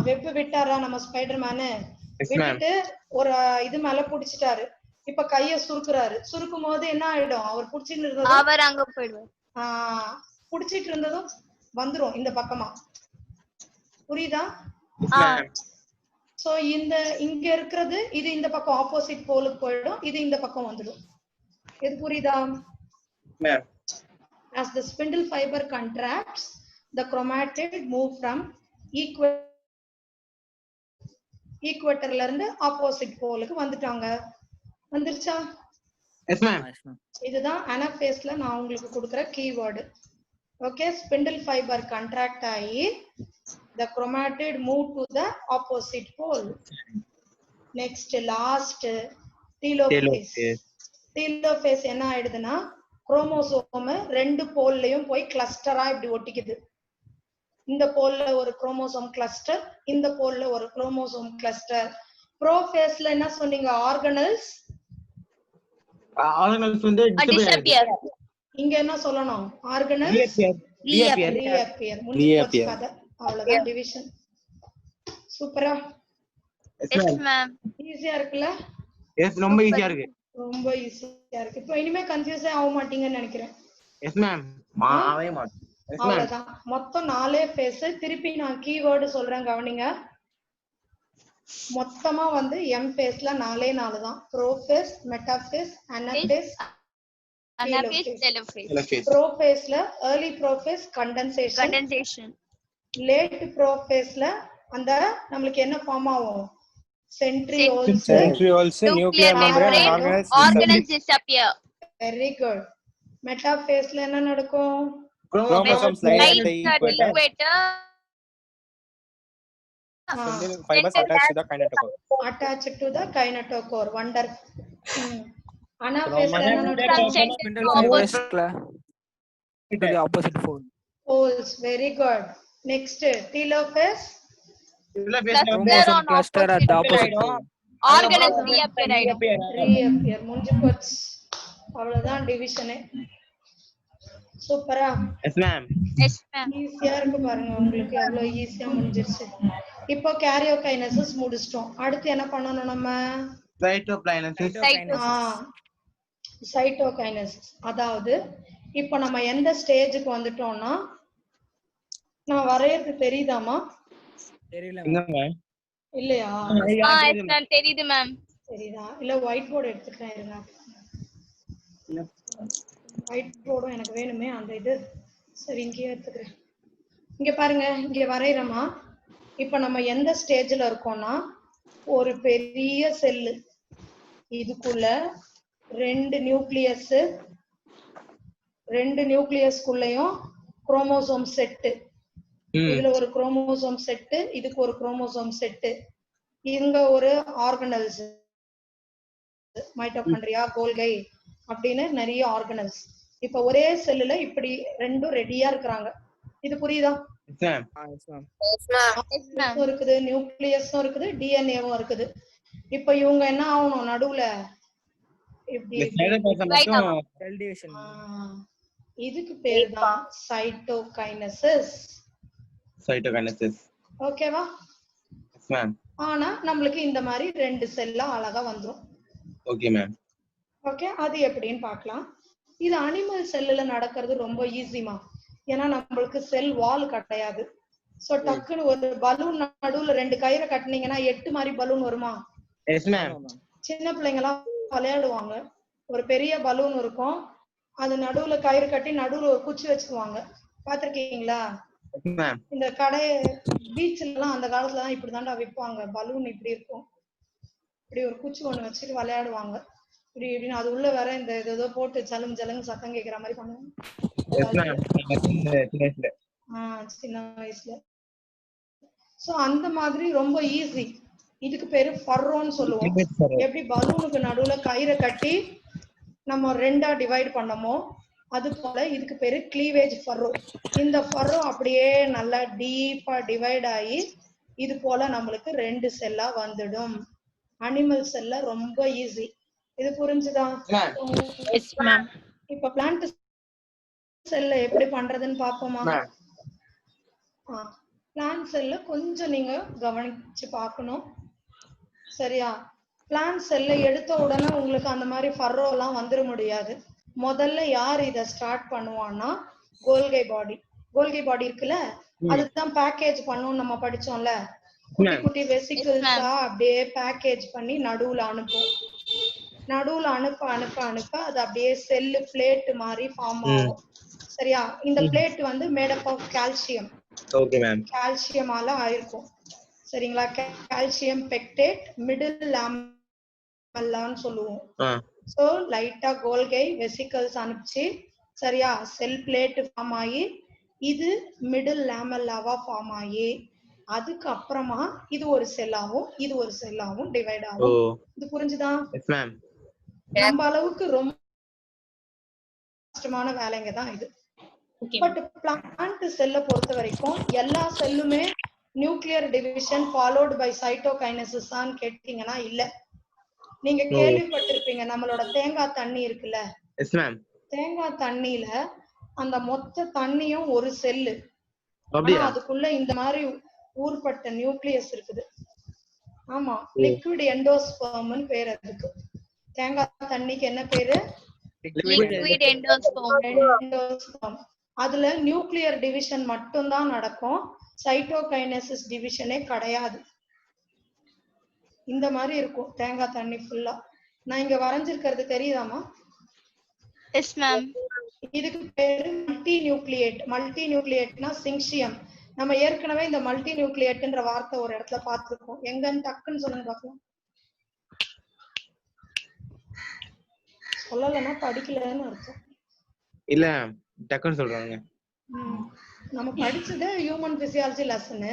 வெப் விட்டாரா நம்ம ஸ்பைடர்மேன்? விட்டுட்டு ஒரு இது மேல புடிச்சிட்டாரு. இப்ப கைய சுருக்குறாரு. சுருக்கும் போது என்ன ஆயிடும்? அவர் புடிச்சிட்டு இருந்தது அவர் அங்க போயிடுவார். புடிச்சிட்டு இருந்ததும் வந்துரும் இந்த பக்கமா. புரியுதா? சோ இங்க இருக்கிறது இது இந்த பக்கம் ஆப்போசிட் போலுக்கு போயிடும், இது இந்த பக்கம் வந்துடும். இது புரியுதா? As the spindle fiber contracts, the chromatid move from equatorல இருந்து ஆப்போசிட் போலுக்கு வந்துட்டாங்க. வந்துருச்சா? Yes ma'am. இதுதான் அனாஃபேஸ்ல நான் உங்களுக்கு கொடுக்கிற keyword. Okay, spindle fibre contract ஆகி the chromatid move to the opposite pole. Next last telophase. Telophase என்ன ஆயிடுதுன்னா குரோமோசோம் 2 போல்லயும் போய் கிளஸ்டரா இப்படி ஒட்டிக்குது. இந்த போல்ல ஒரு குரோமோசோம் கிளஸ்டர், இந்த போல்ல ஒரு குரோமோசோம் கிளஸ்டர். ப்ரோஃபேஸ்ல என்ன சொன்னீங்க? ஆர்கனல்ஸ் வந்து டிஸப்பியர். இங்க என்ன சொல்லணும்? Organelles reappear. முடிஞ்சு கதை. அவ்வளவுதான் டிவிஷன். சூப்பரா? Yes ma'am. ஈஸியா இருக்குல்ல? எஸ், ரொம்ப ஈஸியா இருக்கு. ரொம்ப ஈஸியா இருக்கு. இப்போ இனிமே கன்ஃபியூஸே ஆக மாட்டீங்கன்னு நினைக்கிறேன். Yes ma'am. ஆவே மாட்டேன். Yes ma'am. அவ்வளவுதான். மொத்தம் 4 ஃபேஸ். திருப்பி நான் கீவேர்டு சொல்றேன் கவனிங்க. மொத்தமா வந்து எம் ஃபேஸ்ல 4 தான். Prophase, metaphase, anaphase, telophase. ப்ரோஃபேஸ்ல early ப்ரோஃபேஸ் கண்டென்சேஷன். லேட் ப்ரோஃபேஸ்ல அந்த நம்மளுக்கு என்ன ஃபார்ம் ஆகும்? centrioles, nuclear membrane, organelles disappear. Very good. மெட்டாஃபேஸ்ல என்ன நடக்கும்? chromosomes line at the equator. Spindle fibers attached to the kinetochore. Attached to the kinetochore. Wonderful. Anaphase என்ன நடக்கும்? Spindle fibers to the opposite pole. Poles. Very good. Next, telophase. Chromosome cluster at the opposite pole. Organelles reappear. முடிஞ்சு போச்சு. அவ்வளவுதான் டிவிஷனே. சூப்பரா? S ma'am. Yes ma'am. ஈஸியா இருக்கு பாருங்க, உங்களுக்கு எவ்வளவு ஈஸியா முடிஞ்சிருச்சு. இப்போ காரியோகைனசிஸ் முடிச்சிட்டோம். அடுத்து என்ன பண்ணணும் நம்ம? சைட்டோகைனசிஸ். சைட்டோகைனசிஸ். அதாவது இப்ப நம்ம எந்த ஸ்டேஜுக்கு வந்துட்டோம்னா, நான் வரையறது தெரியுதாமா? தெரியல இல்லையா? தெரியுது மேம். சரிதா? இல்ல ஒயிட் போர்டு எடுத்துக்கிறேன் இருங்க. ஒயிட் போர்டும் எனக்கு வேணுமே அந்த இது. சரி இங்கேயே எடுத்துக்கிறேன். இங்க பாருங்க, இங்க வரைகிறோமா? இப்ப நம்ம எந்த ஸ்டேஜ்ல இருக்கோம்னா, ஒரு பெரிய செல்லு, இதுக்குள்ள ரெண்டு நியூக்ளியஸ்குள்ளயும் குரோமோசோம் செட்டு, இதுல ஒரு குரோமோசோம் செட்டு, இதுக்கு ஒரு குரோமோசோம் செட்டு, இங்க ஒரு ஆர்கனல்ஸ், மைட்டோகாண்ட்ரியா, கோல்கை அப்படின்னு நிறைய ஆர்கனல்ஸ். இப்ப ஒரே செல்லுல இப்படி ரெண்டும் ரெடியா இருக்கிறாங்க. இது புரியுதா? இருக்குது, நியூக்ளியஸும் இருக்குது, டிஎன்ஏவும் இருக்குது. இப்ப இவங்க என்ன ஆகணும், நடுவுல இப்படி இதுக்கு பேர் தான் சைட்டோகைனசிஸ். ஓகேவா? ஆனா நம்மளுக்கு இந்த மாதிரி ரெண்டு செல்லா அழகா வந்துரும். ஓகே, அது எப்படின்னு பார்க்கலாம். இது அனிமல் செல்லுல நடக்கிறது ரொம்ப ஈஸிமா. ஏன்னா நம்மளுக்கு செல் வால் கிடையாது. சோ டக்குன்னு ஒரு பலூன் நடுவுல ரெண்டு கயிறை கட்டினீங்கன்னா 8 மாதிரி பலூன் வருமா? சின்ன பிள்ளைங்க எல்லாம் விளையாடுவாங்க. ஒரு பெரிய பலூன் இருக்கும், அது நடுவுல கயிறு கட்டி நடுவுல ஒரு குச்சி வச்சுக்குவாங்க. பாத்திருக்கீங்களா? இந்த கடை பீச்ல எல்லாம் அந்த காலத்துல தான் இப்படிதான்டா விற்பாங்க. பலூன் இப்படி இருக்கும், இப்படி ஒரு குச்சி ஒண்ணு வச்சுட்டு விளையாடுவாங்க. இப்படி இப்படின்னு அது உள்ள வேற இந்த ஏதோ போட்டு ஜலங்கு ஜலங்கு சத்தம் கேட்கிற மாதிரி பண்ணுவாங்க சின்ன வயசுல. சோ அந்த மாதிரி ரொம்ப ஈஸி. இதுக்கு பேரு ஃபர்ரோன்னு சொல்லுவோம். எப்படி பலூனுக்கு நடுவுல கயிறை கட்டி நம்ம ரெண்டா டிவைட் பண்ணமோ அது போல இதுக்கு பேரு கிளீவேஜ் ஃபர்ரோ. இந்த ஃபர்ரோ அப்படியே நல்லா டீப்பா டிவைட் ஆகி இது போல நம்மளுக்கு ரெண்டு செல்லா வந்துடும். அனிமல் செல்ல ரொம்ப ஈஸி. இது புரிஞ்சுதா? இப்ப பிளான்ட் செல்ல எப்படி பண்றதுன்னு பாப்போமா? பிளான்ட் செல்ல கொஞ்சம் நீங்க கவனிச்சு பார்க்கணும். சரியா? பிளான்ட் செல்ல எடுத்த உடனே உங்களுக்கு அந்த மாதிரி ஃபர்ரோ எல்லாம் வந்துட முடியாது. முதல்ல யார் இத ஸ்டார்ட் பண்ணுவான்னா கோல்கை பாடி. கோல்கை பாடி இருக்குல்ல, அதுதான் பேக்கேஜ் பண்ணும். நம்ம படிச்சோம்ல, குட்டி குட்டி வெசிக்கிள்ஸா அப்படியே பேக்கேஜ் பண்ணி நடுவுல அனுப்பும். நடுவுல அனுப்ப அனுப்ப அனுப்ப அது அப்படியே செல்லு பிளேட் மாதிரி ஃபார்ம் ஆகும். சரியா? இந்த பிளேட் வந்து மேட் அப் ஆஃப் கால்சியம். கால்சியமால ஆயிருக்கும். சரிங்களா? கால்சியம் பெக்டேட் மிடில் லாமெல்லான்னு சொல்லுவோம். சோ லைட்டா கோல்கை வெசிக்கல்ஸ் அனுப்பிச்சு, சரியா, செல் பிளேட் ஃபார்ம் ஆகி இது மிடில் லாமெல்லாவா ஃபார்ம் ஆகி அதுக்கு அப்புறமா இது ஒரு செல்லாவும் இது ஒரு செல்லாவும் டிவைட் ஆகும். இது புரிஞ்சுதா? நம்ம அளவுக்கு ரொம்ப கஷ்டமான வேலைங்க தான் இது. பட் பிளான்ட் செல்ல பொறுத்த வரைக்கும் எல்லா செல்லுமே nuclear division followed by cytokinesis தான் கேட்டீங்கன்னா இல்ல. நீங்க கேள்விப்பட்டிருப்பீங்க, நம்மளோட தேங்காய் தண்ணி இருக்குல்ல, தேங்காய் தண்ணியில அந்த மொத்த தண்ணியும் ஒரு செல்லு, அதுக்குள்ள இந்த மாதிரி ஊர்பட்ட நியூக்ளியஸ் இருக்குது. ஆமா, லிக்விட் எண்டோஸ்பெர்ம்னு பேர் அதுக்கு. தேங்காய் தண்ணிக்கு என்ன பேரு? Liquid endosperm. அதுல நியூக்ளியர் டிவிஷன் மட்டும் தான் நடக்கும், சைட்டோகைனசிஸ் டிவிஷனே கிடையாது. இந்த மாதிரி இருக்கும் தேங்காய் தண்ணி ஃபுல்லா. நான் இங்க வரைஞ்சிருக்கிறது தெரியுதாமா? Yes ma'am. இதுக்கு பேரு மல்டி நியூக்ளியேட். மல்டி நியூக்ளியேட்னா சிங்ஷியம். நம்ம ஏற்கனவே இந்த மல்டி நியூக்ளியேட்ன்ற வார்த்தை ஒரு இடத்துல பார்த்திருக்கோம். எங்கன்னு டக்குன்னு சொல்லுங்க பாக்கலாம். சொல்லலன்னா படிக்கலன்னு அர்த்தம். இல்ல டக்குன்னு சொல்றாங்க. நம்ம படிச்சது ஹியூமன் பிசியாலஜி லெசன்.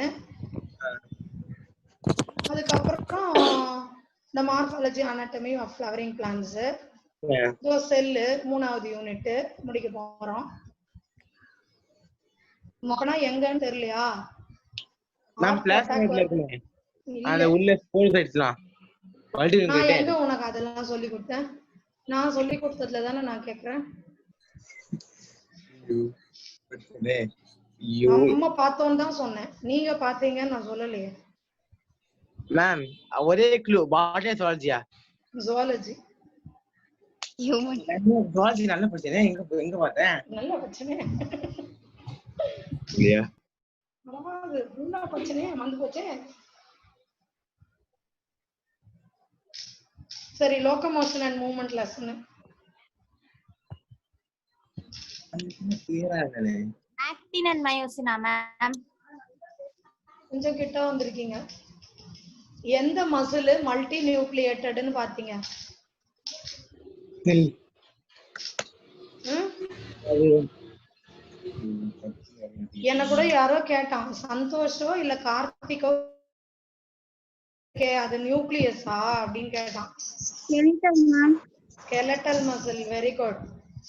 அதுக்கப்புறம் இந்த morphology anatomy of flowering plants, cell 3வது யூனிட் முடிக்க போறோம். அப்பனா எங்கன்னு தெரியலையா? நான் பிளாஸ்மிட்ல இருக்கேன். அந்த உள்ள ஸ்போர் சைட்ஸ்லாம் மல்டி நான் எங்க உனக்கு அதெல்லாம் சொல்லி கொடுத்தேன்? நான் சொல்லி கொடுத்ததுல தானே நான் கேக்குறேன். அம்மா பார்த்தோன்னு தான் சொன்னேன், நீங்க பாத்தீங்கன்னு நான் சொல்லலையே. மேம் ஒரே க்ளூ, பாட்னி ஜுவாலஜியா? ஜுவாலஜி. Human. ஜுவாலஜி நல்ல பிரச்சனை எங்க பார்த்தேன் நல்ல பிரச்சனை இல்லையா? அது நல்ல பிரச்சனையே வந்து போச்சே. சரி, லோகோமோஷன் அண்ட் மூவ்மெண்ட் லெசன் கிளியரா இல்ல. Actin and myosin, ma'am. கொஞ்சம் கிட்ட வந்திருக்கீங்க. எந்த மசில் மல்டி நியூக்ளியேட்டட்னு பாத்தீங்க? என்ன கூட யாரோ கேட்டான், சந்தோஷோ இல்ல கார்த்திகோ, அது நியூக்ளியஸா அப்படின்னு கேட்டான். Skeletal, ma'am. skeletal muscle, very good.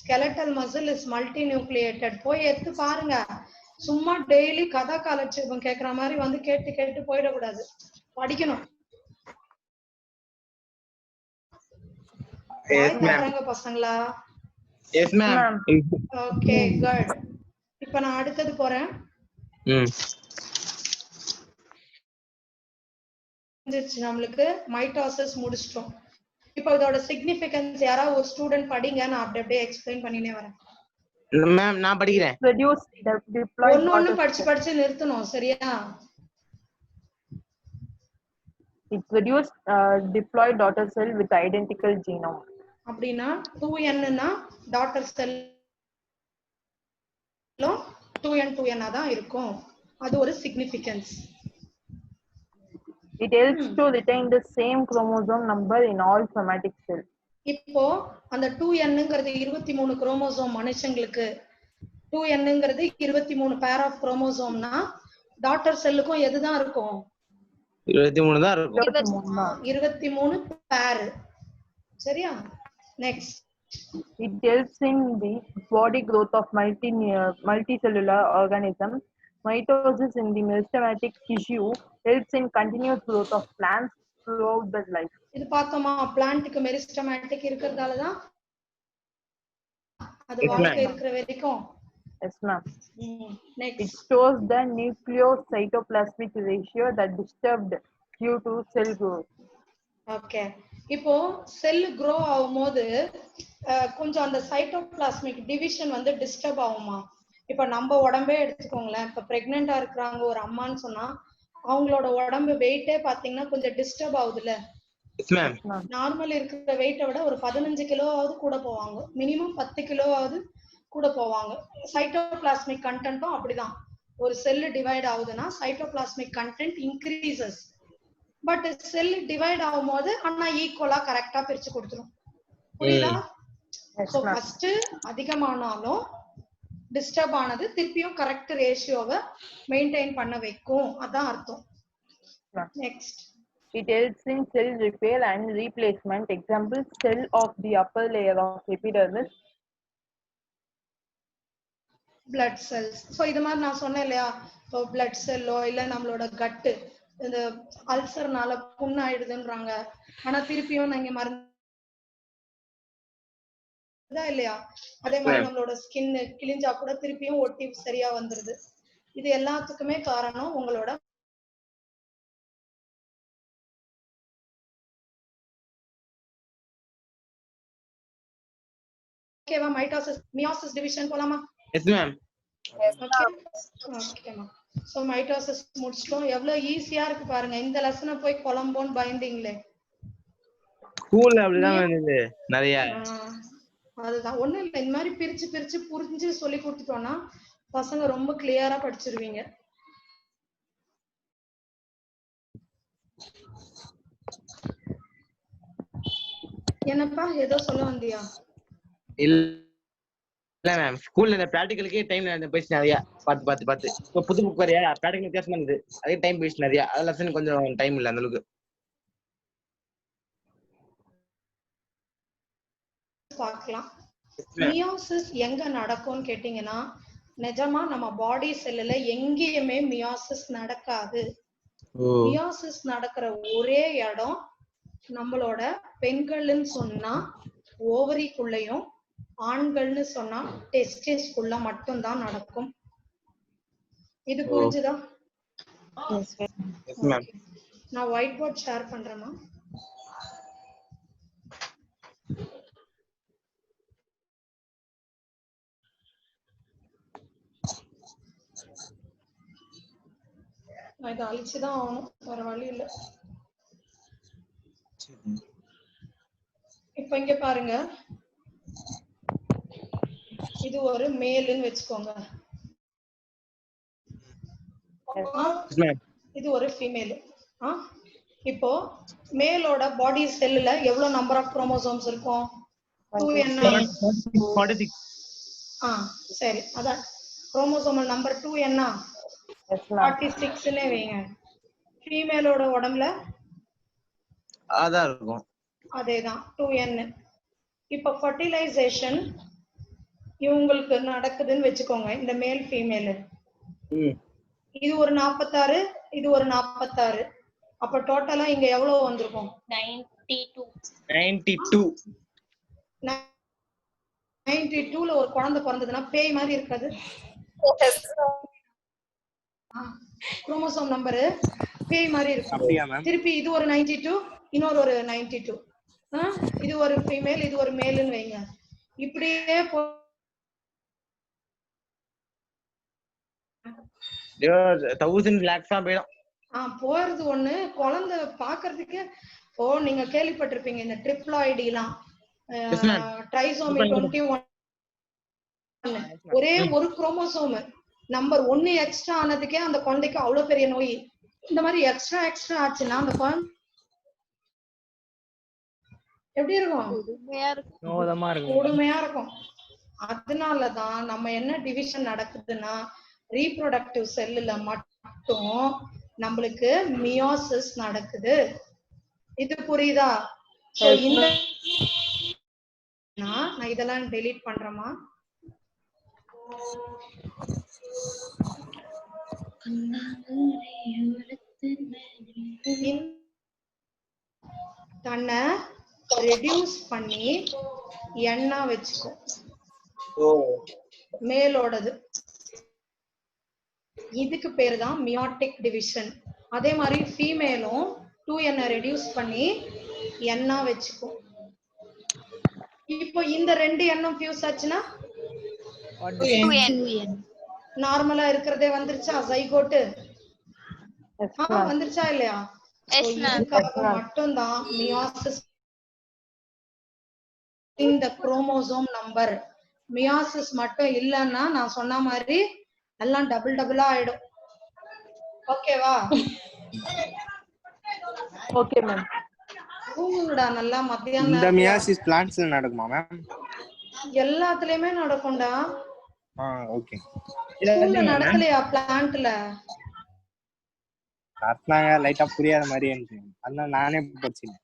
skeletal muscle is multinucleated. போய் எடுத்து பாருங்க. சும்மா டெய்லி கதை காலட்சேபம் கேக்குற மாதிரி வந்து கேட்டு கேட்டு போயிடக்கூடாது, படிக்கணும். பசங்களா? S ma'am. Okay, good. இப்ப நான் அடுத்தது போறேன். நம்மளுக்கு மைட்டோசிஸ் முடிச்சிட்டோம். இப்போ இதோட சிக்னிஃபிகன்ஸ் யாராவது ஒரு ஸ்டூடெண்ட் படிங்க, நான் அப்படியே எக்ஸ்பிளைன் பண்ணினே வரேன். மேம் நான் படிக்கிறேன். ஒன்னு படிச்சு நிறுத்தணும், சரியா? It produced diploid daughter cell with identical genome. அப்படினா 2n னா daughter cell 2n தான் இருக்கும். அது ஒரு significance. It helps to retain the same chromosome number in all somatic cells. இப்போ அந்த 2nங்கிறது 23 குரோமோசோம் மனுஷங்களுக்கு, 2nங்கிறது 23 pair of chromosomனா டாட்டர் செல்லுக்கும் எதுதான் இருக்கும்? 23 தான் இருக்கும். 23 pair. சரியா? Next. It helps in the body growth of multicellular organisms. Mitosis in the meristematic tissue helps in continuous growth of plants throughout their life. இது பார்த்தோமா, பிளான்ட்க்கு மெரிஸ்டமேட்டிக் இருக்கிறதால தான் அது வாழ்க்கை இருக்கிற வரைக்கும். Yes ma'am. Next. It stores the nucleocytoplasmic ratio that disturbed due to cell growth. Okay, இப்போ செல் grow ஆகும்போது கொஞ்சம் அந்த சைட்டோபிளாஸ்மிக் டிவிஷன் வந்து டிஸ்டர்ப் ஆகுமா? இப்ப நம்ம உடம்பே எடுத்துக்கோங்களேன். இப்ப பிரெக்னெண்டா இருக்கிறாங்க ஒரு அம்மான்னு சொன்னா அவங்களோட உடம்பு வெயிட்டே பாத்தீங்கன்னா கொஞ்சம் டிஸ்டர்ப் ஆகுதுல்ல. நார்மல் இருக்கிற வெயிட்டை விட ஒரு 15 கிலோவாவது கூட போவாங்க, மினிமம் 10 கிலோவாவது கூட போவாங்க. சைட்டோபிளாஸ்மிக் கண்டென்ட்டும் அப்படிதான். ஒரு செல் டிவைட் ஆகுதுன்னா cytoplasmic content increases. But sell divide ஆகும்போது ஆனா ஈக்குவலா கரெக்டா பிரிச்சு கொடுத்துரும். புரியுதா? சோ ஃபர்ஸ்ட் அதிகமானாலும் டிஸ்டர்ப் ஆனது திருப்பியும் கரெக்ட் ரேஷியோவை மெயின்டைன் பண்ண வைக்கும், அதான் அர்த்தம். Next. It helps in cell repair and replacement. Example, cell of the upper layer of epidermis. Blood cells. So இது மாதிரி நான் சொன்னேன் இல்லையா, இப்போ பிளட் செல்லோ இல்ல நம்மளோட கட்டு இந்த அல்சர்னால புண்ணாயிடுதுன்றாங்க, ஆனா திருப்பியும் நாங்க மருந்து இல்லையா, அதே மாதிரி நம்மளோட ஸ்கின் கிழிஞ்சா கூட திருப்பியும் ஒட்டி சரியா வந்துருது. இது எல்லாத்துக்குமே காரணம் உங்களோட ஓகேவா? மைட்டோசிஸ் மியோசிஸ் டிவிஷன் போலாமா? Yes ma'am. ஓகேமா. சோ மைட்டோசிஸ் முடிச்சிட்டோம். எவ்வளவு ஈஸியா இருக்கு பாருங்க. இந்த லெசனை போய் கொலம்போன்னு பயந்தீங்களே, ஸ்கூல்ல அப்படிதான் இருந்தது நிறைய. அதுதான் ஒண்ணும் இல்லை, இந்த மாதிரி பிரிச்சு பிரிச்சு புரிஞ்சு சொல்லி கொடுத்துட்டோம்னா பசங்க ரொம்ப கிளியரா படிச்சிருவீங்க. என்னப்பா ஏதோ சொல்ல வந்தியா? இல்ல மேம், ஸ்கூல்ல இந்த பிராக்டிகலுக்கே டைம் போயிடுச்சு நிறைய. பார்த்து இப்போ புது புக் வரையா பிராக்டிகல் வித்தியாசமா இருந்தது, அதே டைம் போயிடுச்சு நிறைய. அது லெசன் கொஞ்சம் டைம் இல்லை அந்த அளவுக்கு. பார்க்கலாம். மியோசிஸ் எங்க நடக்கும்னு கேட்டீங்கன்னா, நிஜமா நம்ம பாடி செல்லுல எங்கேயுமே மியோசிஸ் நடக்காது. மியோசிஸ் நடக்கிற ஒரே இடம் நம்மளோட பெண்கள்னு சொன்னா ஓவரிக்குள்ளயும், ஆண்கள்னு சொன்னா டெஸ்டிஸ்குள்ள மட்டும்தான் நடக்கும். இது புரிஞ்சுதா? நான் ஒயிட் போர்ட் ஷேர் பண்றேன்னா நான் இதை அழிச்சுதான் ஆகணும், வேற வழி இல்ல. இப்ப இங்க பாருங்க, இது ஒரு மேலுன்னு வச்சுக்கோங்க, இது ஒரு ஃபீமேல். இப்போ மேலோட பாடி செல்லுல எவ்வளவு நம்பர் ஆஃப் குரோமோசோம்ஸ் இருக்கும்? 2n. சரி, அதான் குரோமோசோமல் நம்பர் 2 என்ன? 46னே வைங்க. ஃபீமேலோட உடம்புல அதான் இருக்கும், அதேதான் 2n. இப்ப ஃபர்டிலைசேஷன் இவங்களுக்கு நடக்குதுன்னு வச்சுக்கோங்க, இந்த மேல் ஃபீமேல். இது ஒரு 46, இது ஒரு 46. அப்ப டோட்டலா இங்க எவ்வளவு வந்திருக்கும்? 92ல ஒரு குழந்தை பிறந்ததுன்னா பேய் மாதிரி இருக்காது? குரோமோசோம் நம்பர் பேய் மாதிரி இருக்கும். திருப்பி இது ஒரு 92, இன்னொரு ஒரு 92. இது ஒரு ஃபீமேல், இது ஒரு மேல்னு வைங்க. இப்படியே போறது ஒண்ணு. குழந்தை பாக்குறதுக்கு நீங்க கேள்விப்பட்டிருப்பீங்க இந்த ட்ரிப்ளாய்டிலாம், ட்ரைசோமி 21. ஒரே ஒரு குரோமோசோம் நம்பர் 1 எக்ஸ்ட்ரா ஆனதுக்கே அந்த குழந்தைக்கு அவ்வளவு பெரிய நோய். இந்த மாதிரி எக்ஸ்ட்ரா ஆச்சுன்னா அந்த குழந்தை எப்படி இருக்கும்? கொடுமையா இருக்கும். அதனாலதான் நம்ம என்ன டிவிஷன் நடக்குதுன்னா, ரீப்ரொடக்டிவ் செல்லுல மட்டும் நம்மளுக்கு மியோசிஸ் நடக்குது. இது புரியுதா? நான் இதெல்லாம் டெலீட் பண்றேமா. தன்னை ரெடியூஸ் பண்ணி எண்ணா வச்சுக்கோ மேலோடது. இதுக்கு பேரு தான் மியோட்டிக் டிவிஷன். அதே மாதிரி ஃபீமேலும் 2n ரெடியூஸ் பண்ணி எண்ணா வச்சுக்கோ. இப்போ இந்த 2 எண்ணம் ஃபியூஸ் ஆச்சுன்னா நார்மலா இருக்கிறதே வந்துருச்சா? ஜைகோட் வந்துருச்சா இல்லையா? இதுக்காக மட்டும்தான் மியோசிஸ். இந்த குரோமோசோம் நம்பர் மியோசிஸ் மட்டும் இல்லைன்னா நான் சொன்ன மாதிரி எல்லாம் டபுளா ஆயிடும். ஓகேவா? Okay ma'am. தூங்குங்கடா நல்லா. மத்தியானம் இந்த மியோசிஸ் பிளான்ட்ஸ்ல நடக்குமா மேம்? எல்லாத்துலயுமே நடக்கும்டா. ஓகே. ஸ்கூல்ல நடக்கலையா பிளான்ட்ல? நடத்துனாங்க, லைட்டா புரியாத மாதிரி இருந்துச்சு, அதனால நானே படிச்சேன்.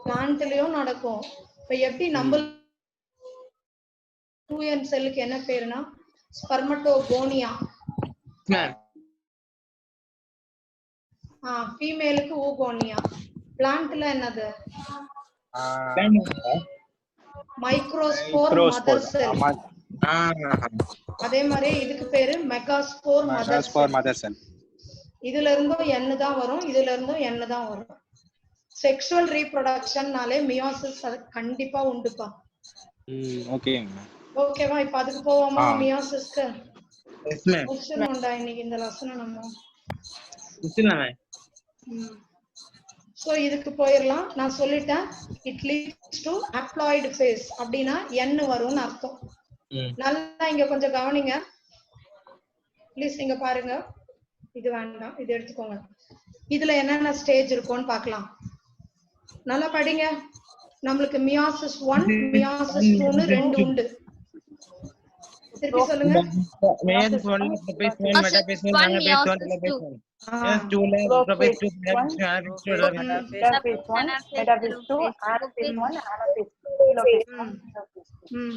பிளான்ட்லயும் நடக்கும். இப்ப எப்படி நம்ம 2n செல்லுக்கு என்ன பேருனா ஸ்பெர்மட்டோகோனியா. ஃபீமேலுக்கு ஊகோனியா. பிளான்ட்ல என்னது? மைக்ரோஸ்போர் மதர் செல். அதே மாதிரி இதுக்கு பேரு மெகாஸ்போர் மதர் செல். இதுல இருந்தும் n தான் வரும், இதுல இருந்தும் n தான் வரும். செக்ஷுவல் ரீப்ரொடக்ஷன்னாலே மியோசிஸ் அது கண்டிப்பா உண்டுப்பா. ஓகேவா? இப்ப அதுக்கு போவோமா? மியோசிஸ்க்கு முடிச்சிடணும்டா இன்னைக்கு இந்த லெசனை நம்ம. சோ இதுக்கு போயிடலாம். நான் சொல்லிட்டேன், it leads to haploid phase. அப்படின்னா n வரும்னு அர்த்தம். நல்லா இங்க கொஞ்சம் கவனிங்க ப்ளீஸ். இங்க பாருங்க, இது வேண்டாம், இது எடுத்துக்கோங்க. இதுல என்னென்ன ஸ்டேஜ் இருக்கும்னு பார்க்கலாம். நல்லா படிங்க. நம்மளுக்கு மியோசிஸ் 1, மியோசிஸ் 2னு 2 உண்டு. திருப்பி சொல்லுங்க. Meiosis 1 prophase 1 metaphase 1 anaphase 1 telophase 1. Meiosis 2ல prophase 2 metaphase 2 metaphase 1 metaphase 2 anaphase 1 anaphase 2.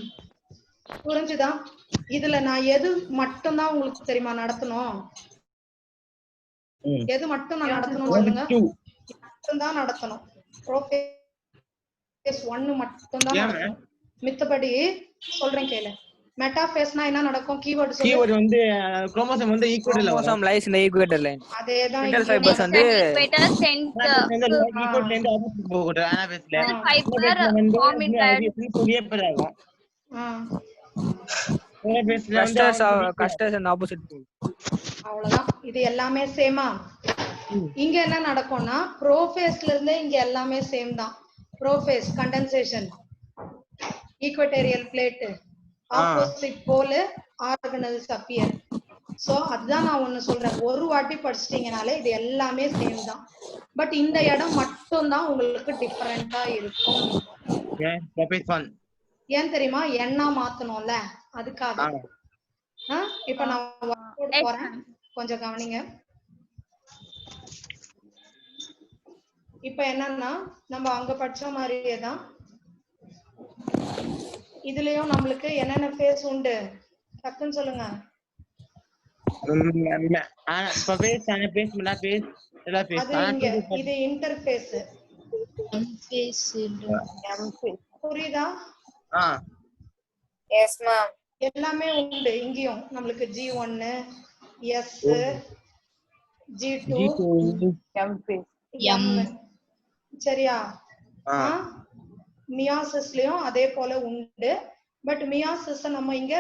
புரிஞ்சுதா? இதுல நான் எது மட்டும் தான் உங்களுக்கு தெரியுமா நடத்தணும்? எது மட்டும் நான் நடத்தணும் சொல்லுங்க. மட்டும் தான் நடத்தணும். ப்ரோபேஸ் 1 மட்டும் தான் நடத்தணும். மித்தபடி சொல்றேன் கேளு. மெட்டாஃபேஸ்னா என்ன நடக்கும்? கீவேர்ட் சொல்லு. கீவேர்ட் வந்து குரோமோசோம் வந்து ஈக்குவேட்டர்ல வரும். குரோமோசோம் லைஸ் இந்த ஈக்குவேட்டர் லைன். அதேதான். ஸ்பிண்டில் ஃபைபர்ஸ் வந்து ஈக்குவேட்டர் ஈக்குவேட்டர்ல இருந்து ஆப்போசிட் போகுது. அனாபேஸ்ல ஃபைபர் ஃபார்மிங் புரியப்பட ஆகும். அனாபேஸ்ல வந்து கஸ்டர்ஸ் அண்ட் ஆப்போசிட் போகுது. அவ்வளவுதான். இது எல்லாமே சேமா. இங்க என்ன நடக்கும்னா ப்ரோஃபேஸ்ல இருந்தே இங்க எல்லாமே சேம் தான். Prophase condensation, equatorial plate, opposite pole organelles appear. So அதுதான் நான் ஒண்ணு சொல்றேன், ஒரு வாட்டி படிச்சிட்டீங்கனாலே இது எல்லாமே சேம் தான். பட் இந்த இடம் மட்டும் தான் உங்களுக்கு டிஃபரெண்டா இருக்கும். ஏன் தெரியுமா? எண்ணா மாத்தணும்ல, அதுக்காக. இப்ப நான் போறேன், கொஞ்சம் கவனிங்க. இப்ப என்னன்னா நம்ம அங்க படிச்ச மாதிரியே தான் இதுலயும் நம்மளுக்கு என்னென்ன ஃபேஸ் உண்டு டக்குன்னு சொல்லுங்க. இது இன்டர்ஃபேஸ். புரியுதா? Yes ma'am. எல்லாமே உண்டு இங்கேயும் நம்மளுக்கு G1 S G2 M. சரியா? மியாசிஸ்லயும் அதே போல உண்டு. பட் மியாசிஸ் நம்ம இங்க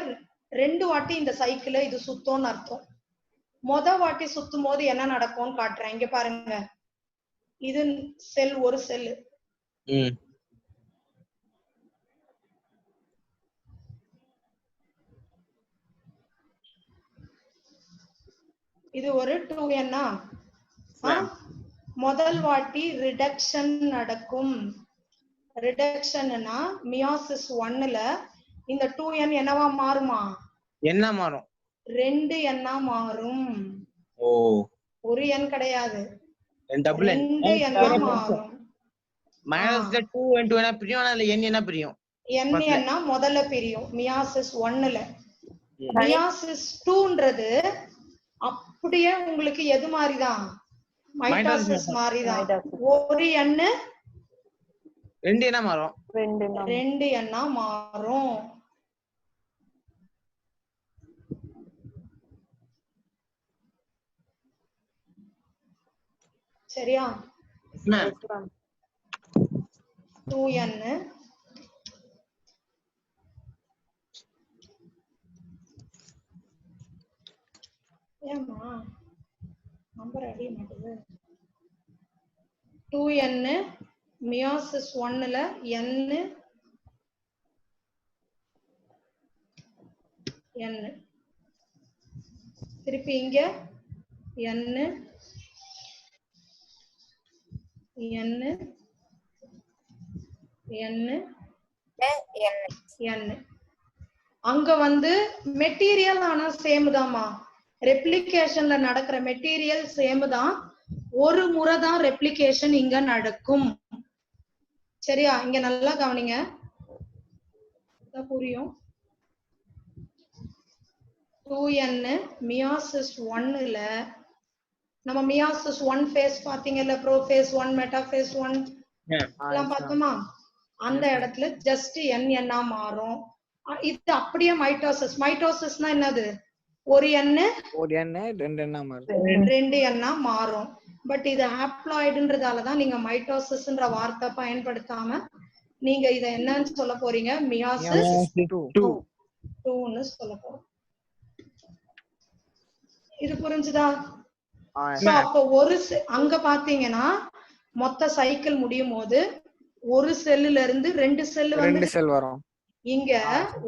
2 வாட்டி இந்த சைக்கிள் இது சுத்தம்னு அர்த்தம். வாட்டி சுத்தும் போது என்ன நடக்கும்னு காட்டுறேன். இங்க பாருங்க, இது செல், ஒரு செல். இது ஒரு 2N. முதல் வாட்டி ரிடக்ஷன் நடக்கும். ரிடக்ஷன்னா மியாசிஸ் 1ல இந்த 2N என்னவா மாறுமா? என்ன மாறும்? 2N மாறும். ஒரு N கிடையாது, 2N மாறும். மைனஸ்ல 2 into என்ன பிரியும், அதுல N என்ன பிரியும்? N என்ன முதல்ல பிரியும் மியாசிஸ் 1ல. மியாசிஸ் 2ன்றது அப்படியே உங்களுக்கு எது மாதிரிதான்? மைட்டோசிஸ் மாதிரிதான். ஒரு N 2 என்ன மாறும்? 2N மாறும். சரியா? 2N ஏமா நம்பர் அடிய மாட்டேங்குது. 2N மியாசிஸ் 1ல N, திருப்பி இங்க N N N N. அங்க வந்து மெட்டீரியல் ஆனா சேம் தான்மா. ரெப்ளிகேஷன்ல நடக்கிற மெட்டீரியல் சேம் தான். ஒரு முறை தான் ரெப்ளிகேஷன் இங்க நடக்கும். சரியா? இங்க நல்லா கவனிங்க, புரியும். 2N மியாசிஸ் 1ல நம்ம மியாசிஸ் 1 ஃபேஸ் பாத்தீங்கல்ல, ப்ரோஃபேஸ் 1 மெட்டாஃபேஸ் 1 எல்லாம் பார்த்தோமா? அந்த இடத்துல ஜஸ்ட் N மாறும். இது அப்படியே மைட்டோசிஸ். மைட்டோசிஸ்னா என்னது? ஒரு N 2N மாறும். பட் இது ஹாப்ளாய்டுன்றதாலதான் நீங்க மைட்டோசிஸ்ன்ற வார்த்தை பயன்படுத்தாம நீங்க இத என்னன்னு சொல்ல போறீங்க? மியாசிஸ் 2ன்னு சொல்ல போறோம். இது புரிஞ்சுதா? அப்ப ஒரு அங்க பாத்தீங்கன்னா மொத்த சைக்கிள் முடியும் போது ஒரு செல்லுல இருந்து 2 செல் வரும். இங்க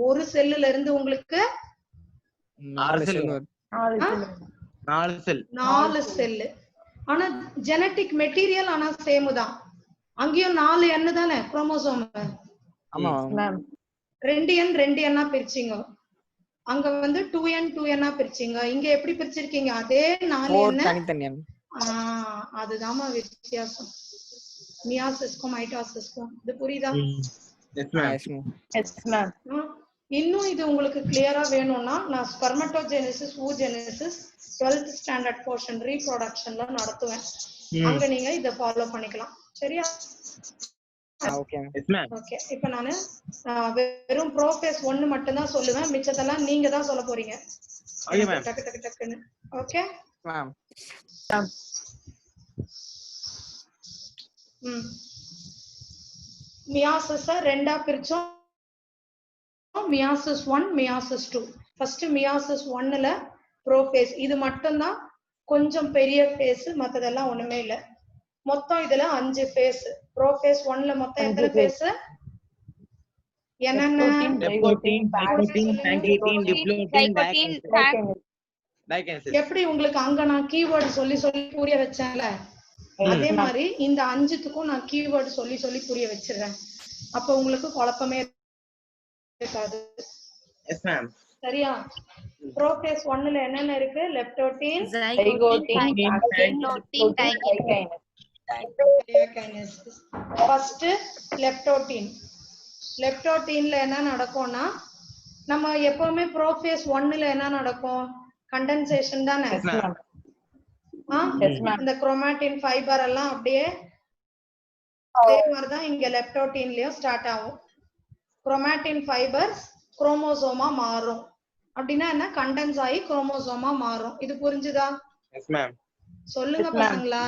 ஒரு செல்லுல இருந்து உங்களுக்கு 4 செல். ஆனா ஜெனடிக் மெட்டீரியல் ஆனா சேம் தான். அங்கேயும் 4 N தானே குரோமோசோம். 2N 2N பிரிச்சிங்க. அங்க வந்து 2N 2N பிரிச்சிங்க. இங்க எப்படி பிரிச்சிருக்கீங்க? அதே 4 N. அதுதான்மா வித்தியாசம் மியாசிஸ்க்கும் மைட்டோசிஸ்க்கும். இது புரியுதா? இன்னும் இது உங்களுக்கு கிளியரா வேணும்னா நான் spermatogenesis oogenesis 12th standard portion ரீப்ரொடக்ஷன்ல நடத்துவேன். அங்க நீங்க இத ஃபாலோ பண்ணிக்கலாம். சரியா? ஓகே. இப்போ நானு வெறும் ப்ரோஃபேஸ் 1 மட்டும் தான் சொல்லுவேன். மிச்சதெல்லாம் நீங்க தான் சொல்ல போறீங்க. Okay ma'am. டக்கு. Okay ma'am. மியாசிஸ ரெண்டா பிரிச்சோம். Meiosis 1 meiosis 2. ஃபர்ஸ்ட் மியாசிஸ் 1ல ப்ரோஃபேஸ். இது மட்டும்தான் கொஞ்சம் பெரிய ஃபேஸ், மத்ததெல்லாம் ஒண்ணுமே இல்ல. மொத்தம் இதுல 5 ஃபேஸ். ப்ரோஃபேஸ் 1ல மொத்தம் எத்தனை ஃபேஸ்? என்னென்ன? எப்படி உங்களுக்கு அங்க நான் கீவேர்டு சொல்லி சொல்லி புரிய வச்சேன்ல, அதே மாதிரி இந்த 5த்துக்கும் நான் கீவேர்டு சொல்லி சொல்லி புரிய வச்சிடுறேன். அப்ப உங்களுக்கு குழப்பமே இருக்காது. Yes ma'am. சரியா? ப்ரோஃபேஸ் 1ல என்னென்ன இருக்கு? லெப்டோடின், ஃபர்ஸ்ட் லெப்டோடின். லெப்டோடின்ல என்ன நடக்கும்னா, நம்ம எப்பவுமே ப்ரோஃபேஸ் 1ல என்ன நடக்கும்? கண்டென்சேஷன் தானே. இந்த குரோமாட்டின் ஃபைபர் எல்லாம் அப்படியே அதே மாதிரிதான் இங்க லெப்டோடின்லயும் ஸ்டார்ட் ஆகும். குரோமாட்டின் ஃபைபர்ஸ் குரோமோசோமா மாறும். அப்படின்னா என்ன? கண்டென்ஸ் ஆகி குரோமோசோமா மாறும். இது புரிஞ்சுதா? Yes ma'am. சொல்லுங்க பசங்களா.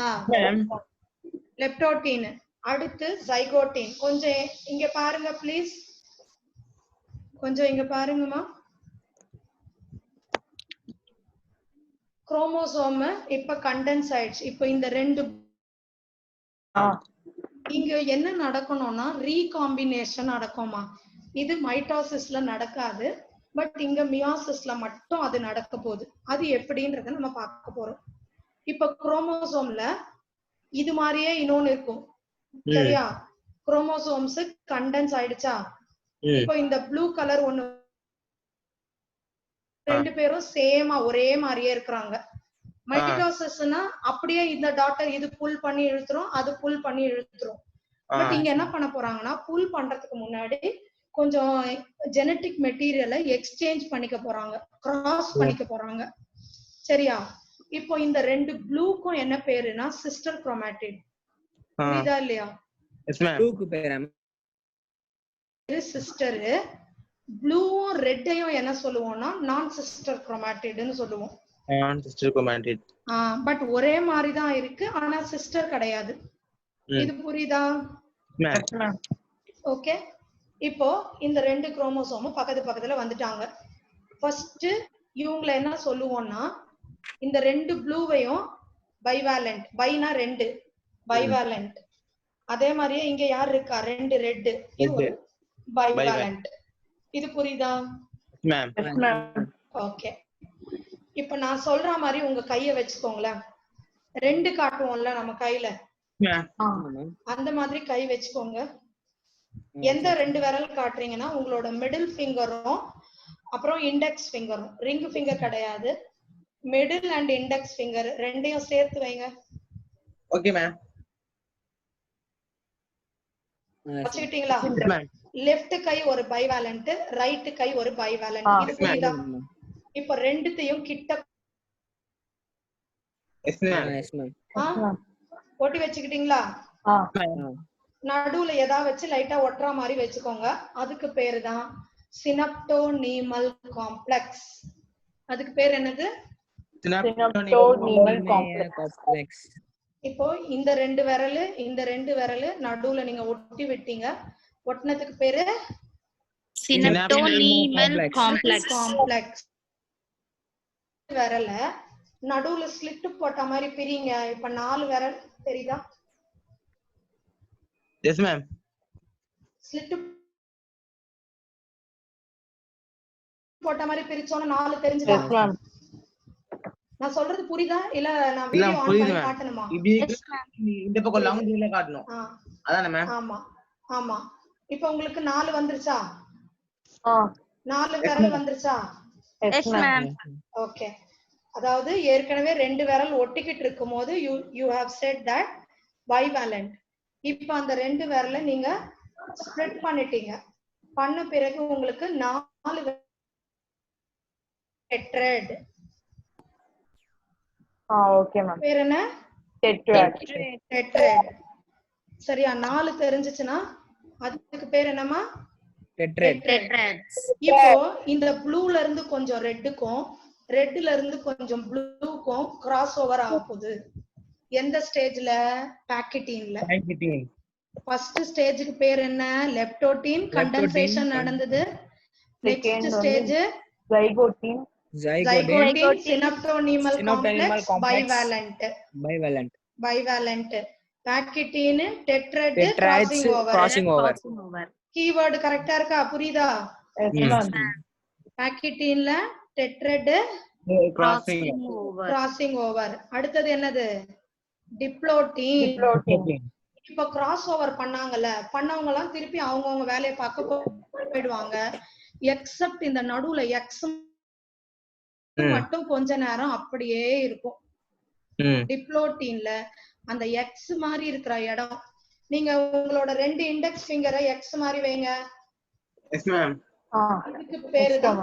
லெப்டோடின். அடுத்து ஜைகோட்டின். கொஞ்சம் இங்க பாருங்க ப்ளீஸ். கொஞ்சம் இங்க பாருங்கம்மா. குரோமோசோம் இப்ப கண்டென்ஸ் ஆயிடுச்சு. இப்ப இந்த 2 இங்க என்ன நடக்கணும்னா ரீகாம்பினேஷன் நடக்குமா. இது மைட்டோசிஸ்ல நடக்காது, பட் இங்க மியோசிஸ்ல மட்டும் அது நடக்க போகுது. அது எப்படின்றத நம்ம பார்க்க போறோம். இப்ப குரோமோசோம்ல இது மாதிரியே இன்னொன்னு இருக்கும். சரியா? குரோமோசோம்ஸ் கண்டென்ஸ் ஆயிடுச்சா, இப்போ இந்த ப்ளூ கலர் ஒண்ணு 2 பேரும் சேமா ஒரே மாதிரியே இருக்கிறாங்க. மைட்டோசிஸ்னா அப்படியே இந்த டாட்டர் இது புல் பண்ணி இழுத்துரும், அது புல் பண்ணி இழுத்துரும். பட் இங்க என்ன பண்ண போறாங்கன்னா, புல் பண்றதுக்கு முன்னாடி கொஞ்சம் ஜெனட்டிக் மெட்டீரியலை எக்ஸ்சேஞ்ச் பண்ணிக்க போறாங்க, கிராஸ் பண்ணிக்க போறாங்க. சரியா? இப்போ இந்த 2 ப்ளூக்கும் என்ன பேருனா சிஸ்டர் குரோமாட்டிட். புரியுதா இல்லையா? Yes ma'am. ப்ளூக்கு பேரு சிஸ்டர். ப்ளூவும் ரெட்டையும் என்ன சொல்லுவோம்னா நான் சிஸ்டர் குரோமாட்டிட்னு சொல்லுவோம். நான் சிஸ்டர் குரோமாட்டிட். பட் ஒரே மாதிரி தான் இருக்கு, ஆனா சிஸ்டர் கிடையாது. இது புரியுதா? ஓகே. இப்போ இந்த 2 குரோமோசோமும் பக்கத்துல வந்துட்டாங்க. ஃபர்ஸ்ட் இவங்கள என்ன சொல்லுவோம்னா, இந்த 2 ப்ளூவையும் பைவாலண்ட். பைனா 2, பைவாலண்ட். அதே மாதிரியே இங்க யார் இருக்கா? 2 ரெட், இது பைவாலண்ட். இது புரியுதா? மேம். ஓகே. இப்ப நான் சொல்ற மாதிரி உங்க கைய வச்சுக்கோங்களேன். 2 காட்டுவோம்ல நம்ம கையில, அந்த மாதிரி கை வச்சுக்கோங்க. எந்த 2 விரல் காட்டுறீங்கன்னா உங்களோட மிடில் ஃபிங்கரும் அப்புறம் இண்டெக்ஸ் ஃபிங்கரும். ரிங் ஃபிங்கர் கிடையாது, மிடில் அண்ட் இண்டெக்ஸ் ஃபிங்கர் ரெண்டையும் சேர்த்து வைங்க. Okay ma'am. வச்சுக்கிட்டீங்களா? லெஃப்ட் கை ஒரு பைவாலண்ட், ரைட் கை ஒரு பைவாலண்ட். இது புரியுதா? இப்ப ரெண்டுத்தையும் கிட்ட ஒட்டி வச்சுக்கிட்டீங்களா? நடுவுல ஏதாவது வச்சு லைட்டா ஒட்டுற மாதிரி வச்சுக்கோங்க. அதுக்கு பேரு தான் சினப்டோனீமல் காம்ப்ளெக்ஸ். அதுக்கு பேர் என்னது? சினப்டோனீமல் காம்ப்ளெக்ஸ். இப்போ இந்த 2 விரல், இந்த 2 விரல் நடுவுல நீங்க ஒட்டி விட்டீங்க. ஒட்டினதுக்கு பேரு சினப்டோனீமல் காம்ப்ளெக்ஸ். விரல நடுவுல ஸ்லிட் போட்ட மாதிரி பிரிங்க. இப்ப 4 விரல் தெரியுதா? Yes ma'am. ஸ்லிட் போட்ட மாதிரி பிரிச்சோம்னா 4 தெரிஞ்சுதா? Yes ma'am. நான் சொல்றது புரியுதா இல்ல நான் வீடியோ ஆன் பண்ணி காட்டணுமா? இந்த பக்கம் லாங் வியூல காட்டணும். அதானே மேம்? ஆமா ஆமா. இப்போ உங்களுக்கு 4 வந்துருச்சா? 4 Yes, விரல் ma'am. வந்துருச்சா? Yes, ma'am. ஓகே. அதாவது ஏற்கனவே 2 விரல் ஒட்டிக்கிட்டு இருக்கும்போது you have said that bivalent. இப்போ அந்த 2 விரலை நீங்க ஸ்ப்ளிட் பண்ணிட்டீங்க. பண்ண பிறகு உங்களுக்கு 4 tetrad. Okay ma'am. பேர் என்ன? Tetrad. Tetrad. சரியா? 4 தெரிஞ்சுச்சுனா அதுக்கு பேர் என்னமா? Tetrad. இப்போ இந்த ப்ளூல இருந்து கொஞ்சம் ரெட்டுக்கும் ரெட்ல இருந்து கொஞ்சம் ப்ளூக்கும் கிராஸ் ஓவர் ஆக போகுது. எந்த ஸ்டேஜ்ல? பாக்கெட்டின்ல. ஃபர்ஸ்ட் ஸ்டேஜுக்கு பேர் என்ன? லெப்டோடின் கண்டென்சேஷன் நடந்தது. Next stage zygotene. Zygote, synaptonymal complex, bivalent. Pachytene, tetrad, crossing over. Keyword correct இருக்கா புரியுதா? Pachytene tetrad crossing over. அடுத்தது என்னது? Diplotin. இப்ப கிராஸ் ஓவர் பண்ணாங்கல்ல, பண்ணவங்க எல்லாம் திருப்பி அவங்கவுங்க வேலையை பார்க்க போயிடுவாங்க. எக்ஸப்ட் இந்த நடுவுல எக்ஸ் மட்டும் கொஞ்ச நேரம் அப்படியே இருக்கும். டிப்ளோட்டின்ல அந்த எக்ஸ் மாதிரி இருக்கிற இடம், நீங்க உங்களோட 2 இண்டெக்ஸ் ஃபிங்கரை எக்ஸ் மாதிரி வைங்க. இதுக்கு பேரு தான்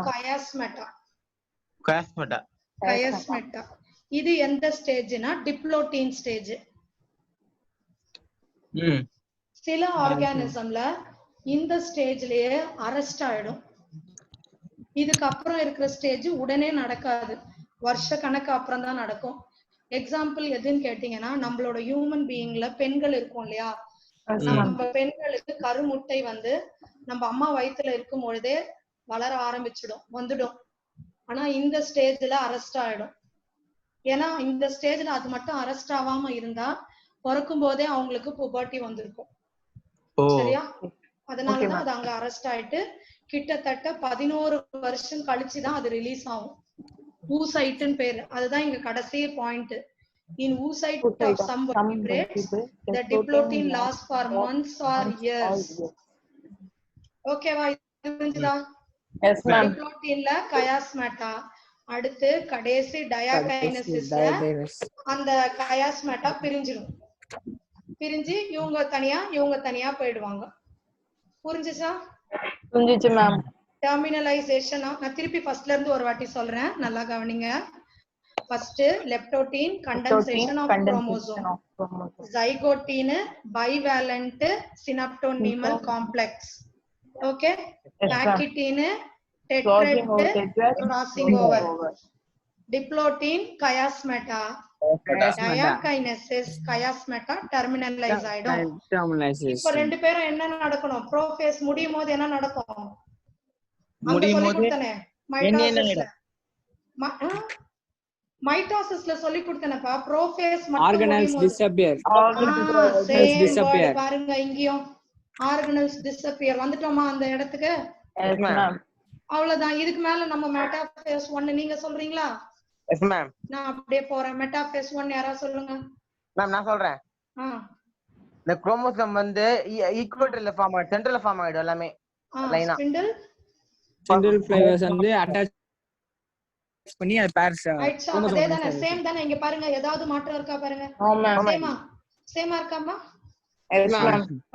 கயாஸ்மெட்டா. இது எந்த ஸ்டேஜ்னா டிப்ளோட்டின் ஸ்டேஜ். சில ஆர்கானிசம்ல இந்த ஸ்டேஜ்லயே அரெஸ்ட் ஆயிடும். இதுக்கு அப்புறம் இருக்கிற ஸ்டேஜ் உடனே நடக்காது, வருஷ கணக்கு அப்புறம் தான் நடக்கும். எக்ஸாம்பிள் எதுன்னு கேட்டீங்கன்னா, நம்மளோட ஹியூமன் பீயிங்ல பெண்கள் இருக்கும் இல்லையா, நம்ம பெண்களுக்கு கருமுட்டை வந்து நம்ம அம்மா வயித்துல இருக்கும் பொழுதே வளர வந்துடும். ஆனா இந்த ஸ்டேஜ்ல அரெஸ்ட் ஆயிடும். ஏன்னா இந்த ஸ்டேஜ்ல அது மட்டும் அரெஸ்ட் ஆகாம இருந்தா பிறக்கும் போதே அவங்களுக்கு புபர்ட்டி வந்திருக்கும். சரியா? அதனாலதான் அது அங்க அரெஸ்ட் ஆயிட்டு கிட்டத்தட்ட 11 வருஷம் கழிச்சுதான் அது ரிலீஸ் ஆகும். oocyte பேரு, அதுதான் இங்க கடைசி point. In oocyte of some vertebrates, the diplotin lasts for months or years. ஓகேவா? புரிஞ்சுதா? டிப்ளோட்டின்ல கயாஸ்மெட்டா, அடுத்து கடைசி டயாகைனசிஸ்ல அந்த கயாஸ்மெட்டா பிரிஞ்சு இவங்க தனியா போயிடுவாங்க. புரிஞ்சுச்சா? புரிஞ்சுச்சு மேம். டெர்மினலைசேஷன் நான் திருப்பி ஃபர்ஸ்ட்ல இருந்து ஒரு வாட்டி சொல்றேன், நல்லா கவனிங்க. First leptotene, condensation of chromosome. Zygotene, bivalent synaptonemal complex. Okay. Pachytene, tetrad, crossing over. Diplotene, chiasmata. Diakinesis, chiasmata terminalise ஆயிடும். இப்ப 2 பேரும் என்ன நடக்கணும்? ப்ரோஃபேஸ் முடியும் போது என்ன நடக்கும்? மைட்டோசிஸ்ல சொல்லி கொடுத்தனப்பா. Prophase organelles disappear. பாருங்க, இங்கேயும் ஆர்கனல்ஸ் டிஸப்பியர். வந்துட்டோமா அந்த இடத்துக்கு? அவ்வளவுதான். இதுக்கு மேல நம்ம மெட்டாஃபேஸ் 1 நீங்க சொல்றீங்களா? Yes ma'am. நான் அப்படியே போறேன். மெட்டாஃபேஸ் 1 யாரா சொல்லுங்க. மேம் நான் சொல்றேன். இந்த குரோமோசோம் வந்து ஈக்குவேட்டர்ல ஃபார்ம் ஆயிடும், சென்டர்ல ஃபார்ம் ஆயிடும் எல்லாமே லைனா. ஸ்பிண்டில் ஃபைபர்ஸ் வந்து அட்டாச் பண்ணி அது பேர்ஸ் அதேதானே, சேம் தானே. இங்க பாருங்க, ஏதாவது மாற்றம் இருக்கா பாருங்க. சேமா இருக்காமா?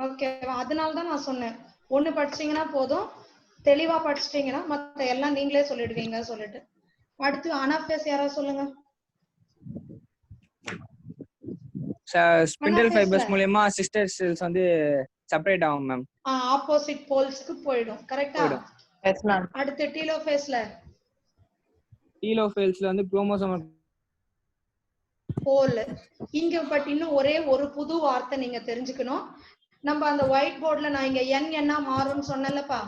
ஓகே. அதனால தான் நான் சொன்னேன், 1 படிச்சீங்கன்னா போதும், தெளிவா படிச்சிட்டீங்கன்னா மத்த எல்லாம் நீங்களே சொல்லிடுவீங்க சொல்லிட்டு. அடுத்து அனாஃபேஸ் யாரா சொல்லுங்க. ஸ்பிண்டில் ஃபைபர்ஸ் மூலமா சிஸ்டர் செல்ஸ் வந்து செப்பரேட் ஆகும் மேம். ஆப்போசிட் போல்ஸ்க்கு போய்டும். கரெக்ட்டா? Yes ma'am. அடுத்து டீலோஃபேஸ்ல வந்து குரோமோசோம் போல். இங்க பட் இன்னும் ஒரே ஒரு புது வார்த்தை நீங்க தெரிஞ்சுக்கணும். நம்ம அந்த ஒயிட் போர்ட்ல நான் இங்க n என்ன மாறும்னு சொன்னேன்லப்பா,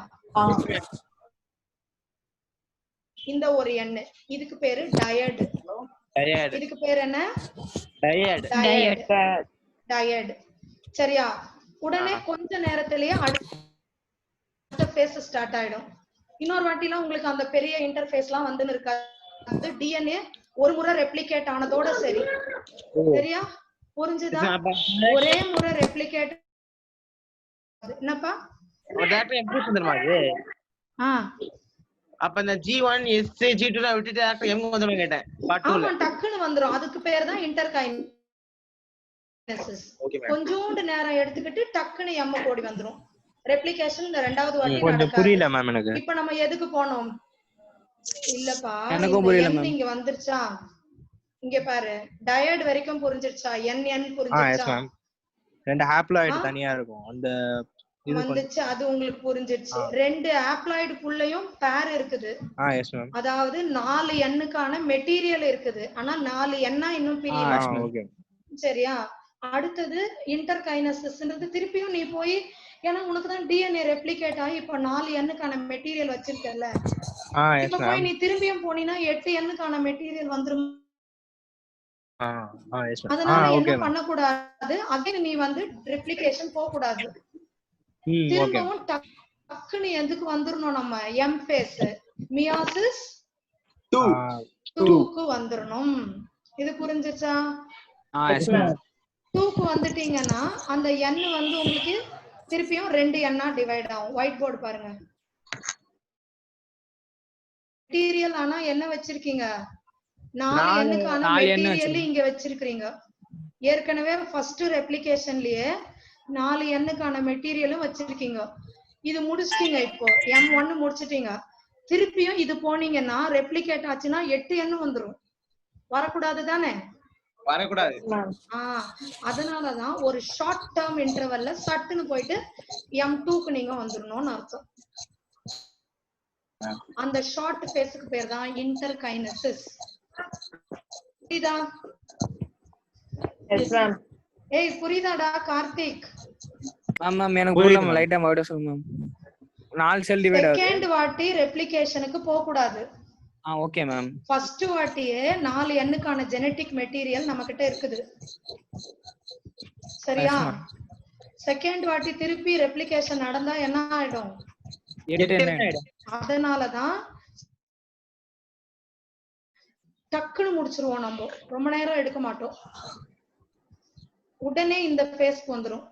இந்த ஒரு n, இதுக்கு பேரு டயட். இதுக்கு பேர் என்ன? டயட். சரியா? உடனே கொஞ்ச நேரத்திலேயே அடுத்த ஃபேஸ் ஸ்டார்ட் ஆயிடும். இன்னொரு வாட்டிலாம் உங்களுக்கு அந்த பெரிய இன்டர்ஃபேஸ்லாம் வந்துன்னு இருக்காது. டிஎன்ஏ ஒரு முறை ரெப்ளிகேட் ஆனதோட சரி. சரியா? புரிஞ்சுதா? ஒரே முறை ரெப்ளிகேட். என்னப்பா அப்ப இந்த G1 S G2 ல விட்டுட்டு எங்க வந்துரும் கேட்டேன். ஆமா, டக்குன்னு வந்துரும். அதுக்கு பேர் தான் இன்டர்கைனசிஸ். கொஞ்சோண்டு நேரம் எடுத்துக்கிட்டு டக்குன்னு எம் கோடி வந்துரும். ரெப்ளிகேஷன் இந்த 2வது வாட்டி கொஞ்சம் புரியல மேம் எனக்கு. இப்போ நம்ம எதுக்கு போனோம்? இல்லப்பா, எனக்கும் புரியல மேம். இங்க வந்துருச்சா? இங்க பாரு, டயட் வரைக்கும் புரிஞ்சிருச்சா? NN புரிஞ்சிருச்சா? Yes ma'am. 2 ஹாப்ளாய்டு தனியா இருக்கும். அந்த வந்துச்சு, அது உங்களுக்கு புரிஞ்சிருச்சு. 2 ஹாப்ளாய்டுக்குள்ளேயும் பேர் இருக்குது. Yes ma'am. அதாவது 4 எண்ணுக்கான மெட்டீரியல் இருக்குது. ஆனா 4 எண்ணா இன்னும் பிரியல. ஓகே. சரியா? அடுத்தது இன்டர்கைனசிஸ்ன்றது திருப்பியும் நீ போய் ஏன்னா உனக்கு தான் டிஎன்ஏ ரெப்ளிகேட் ஆகி இப்ப 4 எண்ணுக்கான மெட்டீரியல் வச்சிருக்கல. எஸ் இப்ப போய் மேம். நீ திரும்பியும் போனீனா 8 எண்ணுக்கான மெட்டீரியல் வந்துரும். Yes ma'am. அதனால என்ன ஓகே மேம். பண்ணக்கூடாது, அகைன் நீ வந்து ரெப்ளிகேஷன் போக கூடாது. ஓகே. திரும்பவும் டக்குன்னு எதுக்கு வந்துரணும், நம்ம எம் ஃபேஸ் மியாசிஸ் 2க்கு வந்துரணும். இது புரிஞ்சுச்சா? Yes ma'am. 2க்கு வந்துட்டீங்கன்னா அந்த n வந்து உங்களுக்கு திருப்பியும் 2 எண்ணா டிவைட் ஆகும். ஒயிட் போர்டு பாருங்க. மெட்டீரியல் ஆனா என்ன வச்சிருக்கீங்க, 4 எண்ணுக்கான மெட்டீரியல் இங்க வச்சிருக்கீங்க. ஏற்கனவே ஃபர்ஸ்ட் ரெப்ளிகேஷன்லயே 4 எண்ணுக்கான மெட்டீரியலும் வச்சிருக்கீங்க. இது முடிச்சிட்டீங்க. இப்போ M1 முடிச்சிட்டீங்க. திருப்பியும் இது போனீங்கன்னா ரெப்ளிகேட் ஆச்சுன்னா 8 எண்ணு வந்துரும். வரக்கூடாது தானே? வரக்கூடாது. அதனாலதான் ஒரு ஷார்ட் டேர்ம் இன்டர்வல்ல சட்டுன்னு போயிட்டு M2க்கு நீங்க வந்துடணும்னு அர்த்தம். அந்த ஷார்ட் ஃபேஸ்க்கு பேர் தான் இன்டர்கைனசிஸ். புரியுதா? Yes ma'am. ஏய் புரியுதாடா கார்த்திக்? மேம் எனக்கு புரியல மேம். லைட்டா மறுபடியும் சொல்லுங்க மேம். 4 செல் டிவைட் ஆகுது. செகண்ட் வாட்டி ரெப்ளிகேஷனுக்கு போக கூடாது. Okay ma'am. ஃபர்ஸ்ட் வாட்டியே 4 எண்ணுக்கான ஜெனடிக் மெட்டீரியல் நம்ம கிட்ட இருக்குது. சரியா? செகண்ட் வாட்டி திருப்பி ரெப்ளிகேஷன் நடந்தா என்ன ஆயிடும்? 8 ஆயிடும். அதனாலதான் டக்குன்னு முடிச்சிருவோம். நம்ம ரொம்ப நேரம் எடுக்க மாட்டோம். உடனே இந்த ஃபேஸ்க்கு வந்துரும்.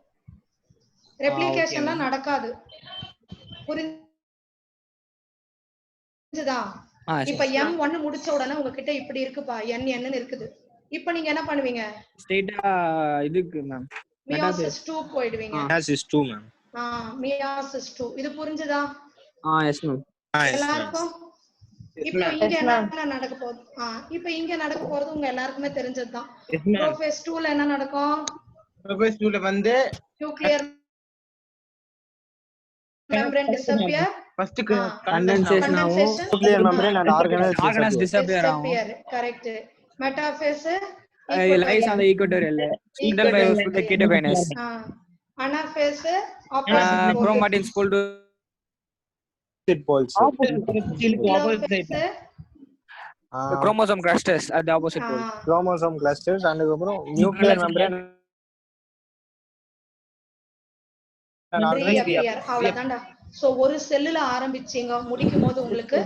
ரெப்ளிகேஷன்லாம் நடக்காது. புரிஞ்சுதா? இப்ப M1 முடிச்ச உடனே உங்ககிட்ட இப்படி இருக்குப்பா, N இருக்குது. இப்ப நீங்க என்ன பண்ணுவீங்க? ஸ்ட்ரைட்டா இதுக்கு மேம் மியாசிஸ் 2 போய்டுவீங்க. Meiosis 2 ma'am. மியாசிஸ் 2. இது புரிஞ்சுதா? Yes ma'am. எல்லாருக்கும் இப்ப இங்க என்ன நடக்க போகுது? இப்ப இங்க நடக்க போறது உங்க எல்லாருக்குமே தெரிஞ்சதுதான். ப்ரோஃபேஸ் 2ல என்ன நடக்கும்? ப்ரோஃபேஸ் 2ல வந்து nuclear membrane disappear. first condensation ஆகும். Nuclear membrane and organelles disappear ஆகும். correct. metaphase lies on the equatorial. Middle phase with the ketokinase. anaphase opposite chromatins pull to poles. opposite. chromosome clusters at the opposite pole. chromosome clusters and அப்புறம் nuclear membrane அவ்வளவுதான்டா. So ஒரு செல்லுல ஆரம்பிச்சீங்க, முடிக்கும் போது உங்களுக்கு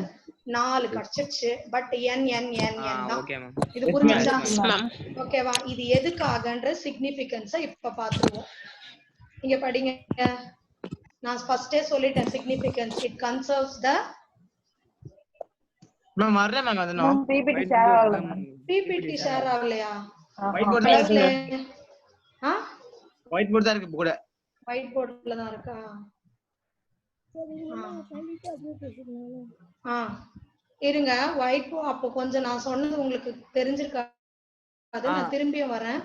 4 கிடைச்சிச்சு. But n n n n தான். இது புரிஞ்சுச்சா? ஓகேவா? இது எதுக்காகன்ற சிக்னிஃபிகன்ஸ இப்ப பாத்துருவோம். இங்க படிங்க. நான் ஃபர்ஸ்டே சொல்லிட்டேன் சிக்னிஃபிகன்ஸ். இட் கன்சர்வ்ஸ் த மேம் வரல மேம். அது நான் PPT ஷேர் ஆகல. PPT ஷேர் ஆகலையா? ஒயிட் போர்ட்ல இருக்கு. ஒயிட் போர்ட் தான் இருக்கு கூட. ஒயிட் போர்ட்ல தான் இருக்கா? இருங்க. ஒயிட் போர்ட் அப்போ கொஞ்சம் நான் சொன்னது உங்களுக்கு தெரிஞ்சிருக்காது. நான் திரும்பியும் வரேன்.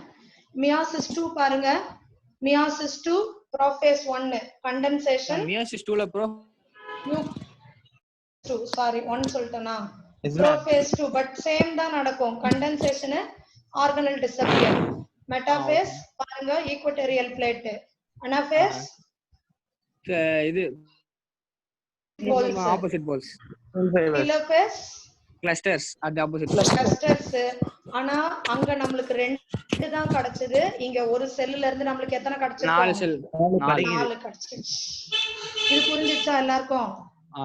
மியாசிஸ் 2 பாருங்க. Meiosis 2 prophase 1 condensation. மியாசிஸ் 2ல சாரி 1 சொல்லிட்டேனா? ப்ரோஃபேஸ் 2 பட் சேம் தான் நடக்கும். Condensation, organelle disappear. மெட்டாஃபேஸ் பாருங்க ஈக்வட்டோரியல் பிளேட். அனாஃபேஸ் இது opposite poles. Telophase clusters at the opposite clusters. ஆனா அங்க நமக்கு 2 தான் கிடைச்சது. இங்க ஒரு செல்லுல இருந்து நமக்கு எத்தனை கிடைச்சது? 4 செல். 4 கிடைச்சிச்சு. இது புரிஞ்சுச்சா எல்லாருக்கும்?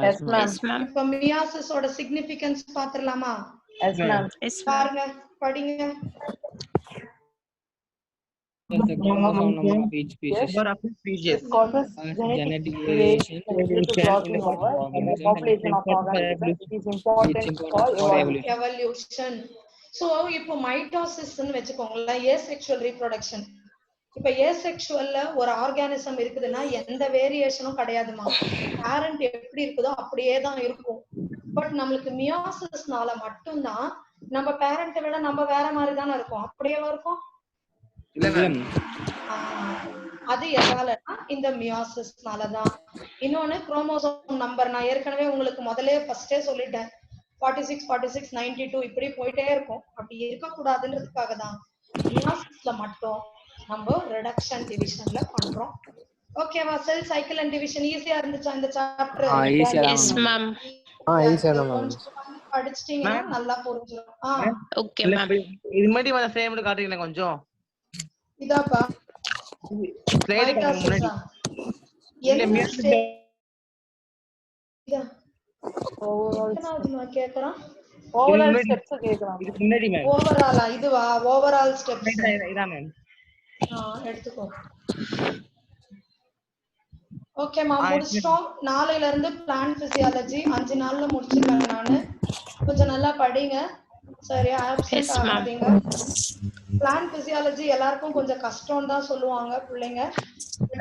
Yes ma'am. இப்ப மியாசிஸோட சிக்னிஃபிகன்ஸ் பாத்துறலாமா? Yes ma'am. பாருங்க, படிங்க. the chromosome number of each species causes genetic variation population of organisms is important for evolution. So இப்போ மைட்டோசிஸ் னு வெச்சுக்கோங்களா, ஏசெக்சுவல் ரீப்ரொடக்ஷன். இப்ப ஏசெக்சுவல்ல ஒரு ஆர்கானிசம் இருக்குதுன்னா எந்த வேரியேஷனும் கிடையாதுமா. பேரண்ட் எப்படி இருக்குதோ அப்படியே தான் இருக்கும். பட் நம்மளுக்கு மியாசிஸ்னால மட்டும்தான் நம்ம பேரண்ட்டை விட நம்ம வேற மாதிரி தானே இருக்கும். அப்படியே இருக்கும். அது எதாலனா இந்த மியாசிஸ்னாலதான். இன்னொன்னு குரோமோசோம் நம்பர். நான் ஏற்கனவே உங்களுக்கு முதல்ல ஃபர்ஸ்டே சொல்லிட்டேன். 46 46 92 இப்படி போயிட்டே இருக்கும். அப்படி இருக்க கூடாதுன்றதுக்காக தான் மியாசிஸ்ல மட்டும் நம்ம ரிடக்ஷன் டிவிஷன்ல பண்றோம். ஓகேவா? செல் சைக்கிள் அண்ட் டிவிஷன் ஈஸியா இருந்துச்சா இந்த சாப்டர்? ஈஸியா Yes, ma'am. ஈஸியா தான் மேம். கொஞ்சம் படிச்சிட்டீங்கன்னா நல்லா புரிஞ்சிடும். Okay, ma'am. இது மாதிரி வந்து ஃப்ரேம் மட்டும் காட்டுறீங்களா கொஞ்சம்? இதாப்பா ஸ்லைடு காட்டுங்க முன்னாடி. என்ன மியூசிக் நான் கேக்குறேன். ஓவரால் ஸ்டெப்ஸ் கேக்குறாங்க. இது முன்னாடி மேம். ஓவராலா? இதுவா? ஓவரால் ஸ்டெப்ஸ் இதான் மேம். எடுத்துக்கோ. ஓகேமா, முடிச்சிட்டோம். நாளையில இருந்து பிளான் பிசியாலஜி 5 நாள்ல முடிச்சிருவேன் நானு. கொஞ்சம் நல்லா படிங்க சரியா? ஆப்சென்ட் ஆகாதீங்க. பிளான் பிசியாலஜி எல்லாருக்கும் கொஞ்சம் கஷ்டம் தான் சொல்லுவாங்க பிள்ளைங்க.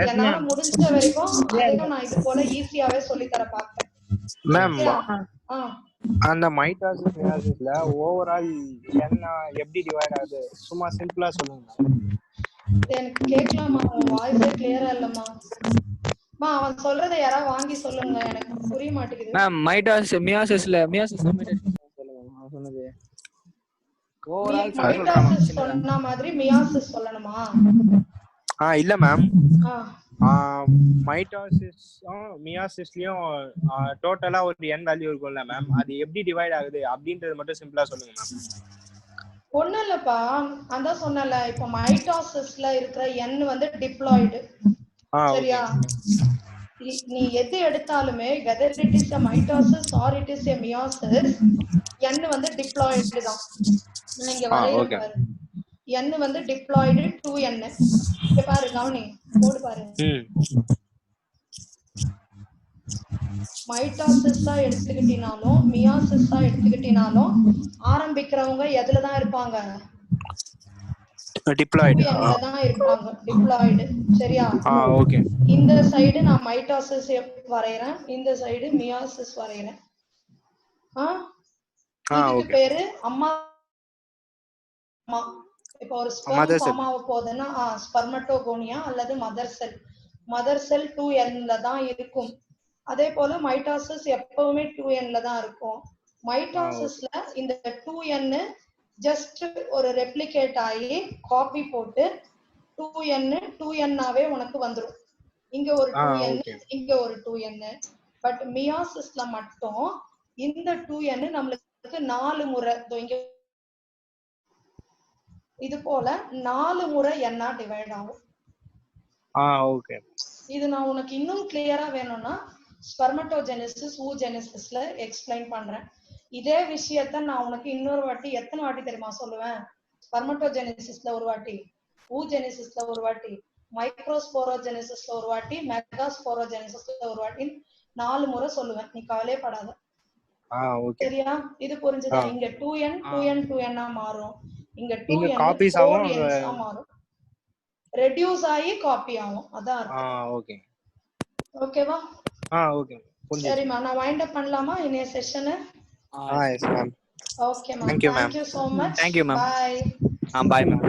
என்னால முடிஞ்ச வரைக்கும் அதையும் நான் இது போல ஈஸியாவே சொல்லி தர பாப்பேன். மேம் அந்த மைட்டாசிஸ் மியாசிஸ்ல ஓவரால் என்ன எப்படி டிவைட் ஆகுது சும்மா சிம்பிளா சொல்லுங்க. எனக்கு கேட்கலாமா? உன் வாய்ஸே கிளியரா இல்லம்மா. அவன் சொல்றதை யாராவது வாங்கி சொல்லுங்க, எனக்கு புரிய மாட்டேங்குது. மேம் மைட்டாசிஸ் மியாசிஸ்ல சொல்லுங்க அவன் சொன்னது. ஓவரால் மைட்டாசிஸ் சொன்ன மாதிரி மியாசிஸ் சொல்லணுமா? இல்ல மேம், மைட்டாசிஸ் மியாசிஸ்லயும் டோட்டலா ஒரு n வேல்யூ இருக்கும்ல மேம், அது எப்படி டிவைட் ஆகுது அப்படின்றது மட்டும் சிம்பிளா சொல்லுங்க மேம். ஒண்ணும் இல்லப்பா, அதான் சொன்னல, இப்ப மைட்டாசிஸ்ல இருக்கிற n வந்து டிப்ளாய்டு. சரியா? நீ எது எடுத்தாலுமே whether it is a mitosis or it is a meiosis, n வந்து டிப்ளாய்டு தான். நீங்க வரையற பாரு, n வந்து டிப்ளாய்டு 2n. இங்க பாரு, கவனி, போடு பாரு. மைட்டாசிஸா எடுத்துக்கிட்டினாலும் மியாசிஸா எடுத்துக்கிட்டினாலும் ஆரம்பிக்கிறவங்க எதுல தான் இருப்பாங்க? டிப்ளாய்டு தான் இருப்பாங்க. டிப்ளாய்டு. சரியா? ஓகே. இந்த சைடு நான் மைட்டாசிஸ் வரையறேன், இந்த சைடு மியாசிஸ் வரையறேன். இதுக்கு பேரு அம்மா. இப்போ ஒரு ஸ்பெர்ம் ஃபார்ம் ஆக போகுதுன்னா ஸ்பெர்மட்டோகோனியா அல்லது மதர் செல். மதர் செல் 2n தான் இருக்கும். அதே போல மைட்டாசிஸ் எப்பவுமே 2n தான் இருக்கும். மைட்டாசிஸ்ல இந்த 2n ஜஸ்ட் ஒரு ரெப்ளிகேட் ஆகி காப்பி போட்டு 2n ஆவே உனக்கு வந்துரும். இங்க ஒரு 2n, இங்க ஒரு 2n. பட் மியாசிஸ்ல மட்டும் இந்த 2n நம்மளுக்கு 4 முறை இங்க இது போல 4 முறை n டிவைட் ஆகும். ஓகே. இது நான் உனக்கு இன்னும் கிளியரா வேணும்னா ஸ்பெர்மட்டோஜெனிசிஸ் ஊஜெனிசிஸ்ல எக்ஸ்பிளைன் பண்றேன். இதே விஷயத்த நான் உனக்கு இன்னொரு வாட்டி, எத்தனை வாட்டி தெரியுமா சொல்லுவேன்? ஸ்பெர்மட்டோஜெனிசிஸ்ல ஒரு வாட்டி, ஊஜெனிசிஸ்ல ஒரு வாட்டி, மைக்ரோஸ்போரோஜெனிசிஸ்ல ஒரு வாட்டி, மெகாஸ்போரோஜெனிசிஸ்ல ஒரு வாட்டி, 4 முறை சொல்லுவேன். நீ கவலைப்படாத. சரியா? இது புரிஞ்சுதா? இங்க 2n 2n 2n மாறும், இங்க 2n காப்பீஸ் ஆகும், மாறும், ரெடியூஸ் ஆகி காப்பி ஆகும். அதான் ஓகே. ஓகேவா? ஓகே. சரிமா, நான் வைண்ட் அப் பண்ணலாமா இந்த செஷனை? Yes ma'am. Okay ma'am. Thank you so much. Thank you ma'am. Bye. Bye ma'am.